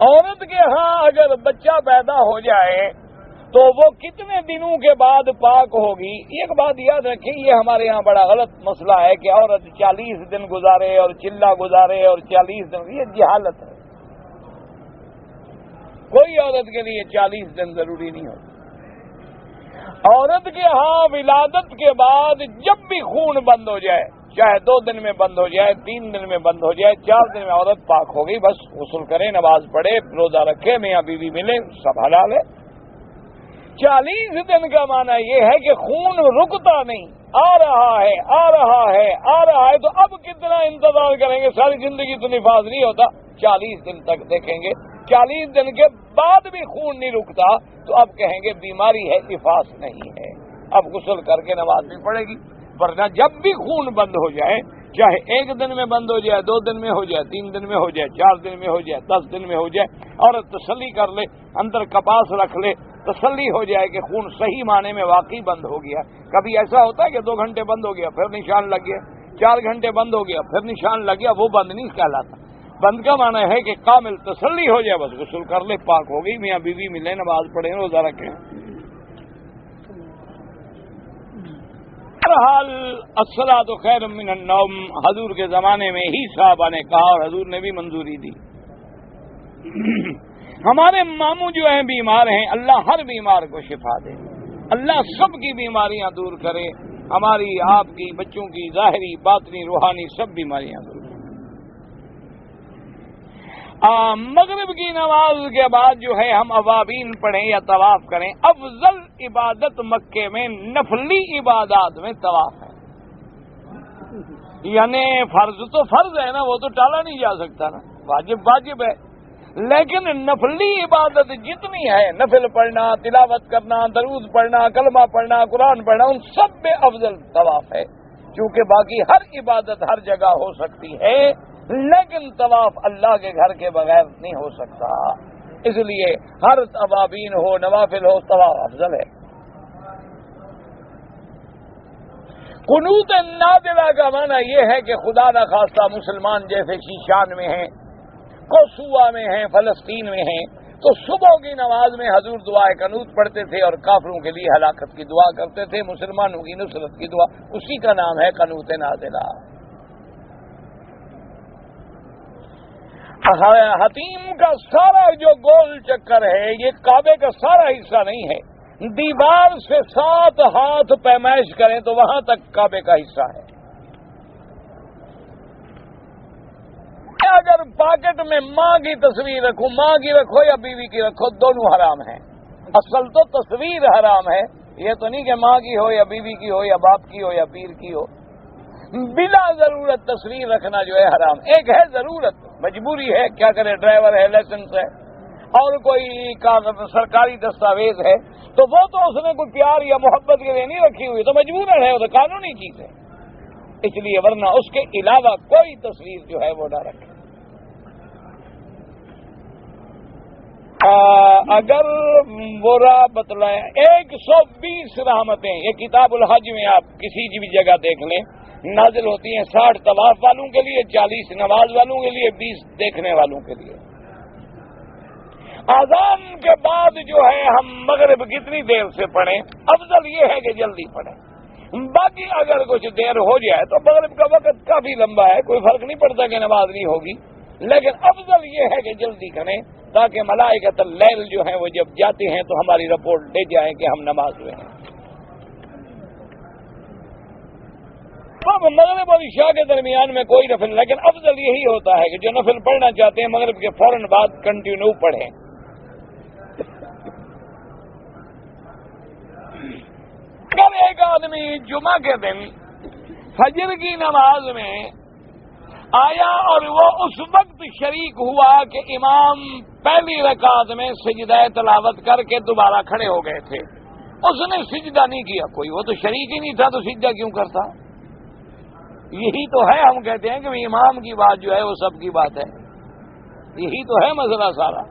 [SPEAKER 1] عورت کے ہاں اگر بچہ پیدا ہو جائے تو وہ کتنے دنوں کے بعد پاک ہوگی؟ ایک بات یاد رکھیں، یہ ہمارے یہاں بڑا غلط مسئلہ ہے کہ عورت 40 دن گزارے اور چلہ گزارے اور 40 دن، یہ جہالت ہے۔ کوئی عورت کے لیے 40 دن ضروری نہیں ہوتا۔ عورت کے ہاں ولادت کے بعد جب بھی خون بند ہو جائے، چاہے 2 دن میں بند ہو جائے، 3 دن میں بند ہو جائے، 4 دن میں عورت پاک ہو گئی، بس غسل کرے، نماز پڑھے، روزہ رکھے، میاں بیوی ملے، سب حلال ہے۔ 40 دن کا معنی یہ ہے کہ خون رکتا نہیں، آ رہا ہے آ رہا ہے آ رہا ہے، تو اب کتنا انتظار کریں گے؟ ساری زندگی تو نفاذ نہیں ہوتا، 40 دن تک دیکھیں گے۔ 40 دن کے بعد بھی خون نہیں رکتا تو اب کہیں گے بیماری ہے، نفاس نہیں ہے، اب غسل کر کے نماز بھی پڑے گی۔ ورنہ جب بھی خون بند ہو جائے، چاہے 1 دن میں بند ہو جائے، 2 دن میں ہو جائے، 3 دن میں ہو جائے، 4 دن میں ہو جائے، 10 دن میں ہو جائے، عورت تسلی کر لے، اندر کپاس رکھ لے، تسلی ہو جائے کہ خون صحیح معنی میں واقعی بند ہو گیا۔ کبھی ایسا ہوتا ہے کہ 2 گھنٹے بند ہو گیا پھر نشان لگ گیا، 4 گھنٹے بند ہو گیا پھر نشان لگ گیا، وہ بند نہیں کہلاتا۔ بند کا معنی ہے کہ کامل تسلی ہو جائے، بس غسل کر لے، پاک ہو گئی، میاں بیوی ملے، نماز پڑھیں، روزہ رکھیں۔ بہرحال الصلاۃ خیر من النوم حضور کے زمانے میں ہی صحابہ نے کہا اور حضور نے بھی منظوری دی۔ ہمارے ماموں جو ہیں بیمار ہیں، اللہ ہر بیمار کو شفا دے، اللہ سب کی بیماریاں دور کرے، ہماری، آپ کی، بچوں کی، ظاہری، باطنی، روحانی سب بیماریاں دور کرے۔ مغرب کی نماز کے بعد جو ہے ہم اوابین پڑھیں یا طواف کریں، افضل عبادت مکے میں نفلی عبادات میں طواف ہے۔ یعنی فرض تو فرض ہے نا، وہ تو ٹالا نہیں جا سکتا نا، واجب واجب ہے، لیکن نفلی عبادت جتنی ہے، نفل پڑھنا، تلاوت کرنا، درود پڑھنا، کلمہ پڑھنا، قرآن پڑھنا، ان سب میں افضل طواف ہے۔ کیونکہ باقی ہر عبادت ہر جگہ ہو سکتی ہے، لیکن طواف اللہ کے گھر کے بغیر نہیں ہو سکتا، اس لیے ہر اوابین ہو، نوافل ہو، طواف افضل ہے۔ قنوت نادلہ کا معنی یہ ہے کہ خدا نخواستہ مسلمان جیسے شیشان میں ہیں، کوسوا میں ہیں، فلسطین میں ہیں، تو صبح کی نماز میں حضور دعائے قنوت پڑھتے تھے اور کافروں کے لیے ہلاکت کی دعا کرتے تھے، مسلمانوں کی نصرت کی دعا، اسی کا نام ہے قنوت نادلہ۔ حتیم کا سارا جو گول چکر ہے، یہ کعبے کا سارا حصہ نہیں ہے، دیوار سے 7 ہاتھ پیمائش کریں تو وہاں تک کعبے کا حصہ ہے۔ اگر پاکٹ میں ماں کی تصویر رکھو، ماں کی رکھو یا بیوی کی رکھو، دونوں حرام ہیں۔ اصل تو تصویر حرام ہے، یہ تو نہیں کہ ماں کی ہو یا بیوی کی ہو یا باپ کی ہو یا پیر کی ہو۔ بلا ضرورت تصویر رکھنا جو ہے حرام۔ ایک ہے ضرورت، مجبوری ہے، کیا کرے، ڈرائیور ہے، لائسنس ہے اور کوئی سرکاری دستاویز ہے، تو وہ تو اس نے کوئی پیار یا محبت کے لیے نہیں رکھی ہوئی، تو مجبوراً ہے، وہ تو قانونی چیز ہے، اس لیے ورنہ اس کے علاوہ کوئی تصویر جو ہے وہ نہ رکھے۔ اگر برا بتلائیں 120 رحمتیں، یہ کتاب الحج میں آپ کسی بھی جگہ دیکھ لیں، نازل ہوتی ہیں 60 طواف والوں کے لیے، 40 نماز والوں کے لیے، 20 دیکھنے والوں کے لیے۔ اذان کے بعد جو ہے ہم مغرب کتنی دیر سے پڑھیں؟ افضل یہ ہے کہ جلدی پڑھیں، باقی اگر کچھ دیر ہو جائے تو مغرب کا وقت کافی لمبا ہے، کوئی فرق نہیں پڑتا کہ نماز نہیں ہوگی، لیکن افضل یہ ہے کہ جلدی کریں تاکہ ملائکۃ اللیل جو ہیں وہ جب جاتے ہیں تو ہماری رپورٹ دے جائیں کہ ہم نماز میں ہیں۔ اب مغرب اور عشاء کے درمیان میں کوئی نفل، لیکن افضل یہی ہوتا ہے کہ جو نفل پڑھنا چاہتے ہیں مغرب کے فوراً بعد کنٹینیو پڑھیں۔ اگر ایک آدمی جمعہ کے دن فجر کی نماز میں آیا اور وہ اس وقت شریک ہوا کہ امام پہلی رکعت میں سجدہ تلاوت کر کے دوبارہ کھڑے ہو گئے تھے، اس نے سجدہ نہیں کیا کوئی، وہ تو شریک ہی نہیں تھا، تو سجدہ کیوں کرتا؟ یہی تو ہے، ہم کہتے ہیں کہ امام کی بات جو ہے وہ سب کی بات ہے، یہی تو ہے مسئلہ سارا،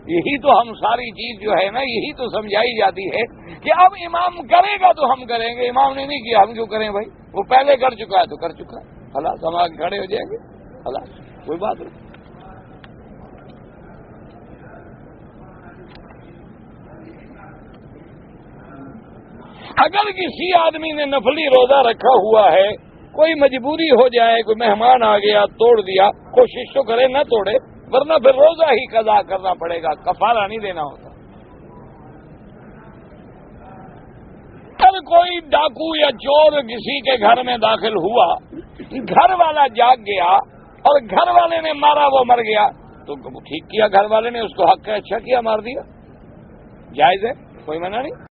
[SPEAKER 1] یہی تو ہم ساری چیز جو ہے نا یہی تو سمجھائی جاتی ہے کہ اب امام کرے گا تو ہم کریں گے، امام نے نہیں کیا ہم کیوں کریں بھائی، وہ پہلے کر چکا ہے تو کر چکا ہے، خلاص ہم آگے کھڑے ہو جائیں گے، خلاص کوئی بات نہیں۔ اگر کسی آدمی نے نفلی روزہ رکھا ہوا ہے، کوئی مجبوری ہو جائے، کوئی مہمان آ گیا توڑ دیا، کوشش تو کرے نہ توڑے، ورنہ پھر روزہ ہی قضا کرنا پڑے گا، کفارہ نہیں دینا ہوتا۔ اگر کوئی ڈاکو یا چور کسی کے گھر میں داخل ہوا، گھر والا جاگ گیا اور گھر والے نے مارا، وہ مر گیا، تو ٹھیک کیا گھر والے نے، اس کو حق ہے، اچھا کیا، مار دیا، جائز ہے، کوئی منع نہیں۔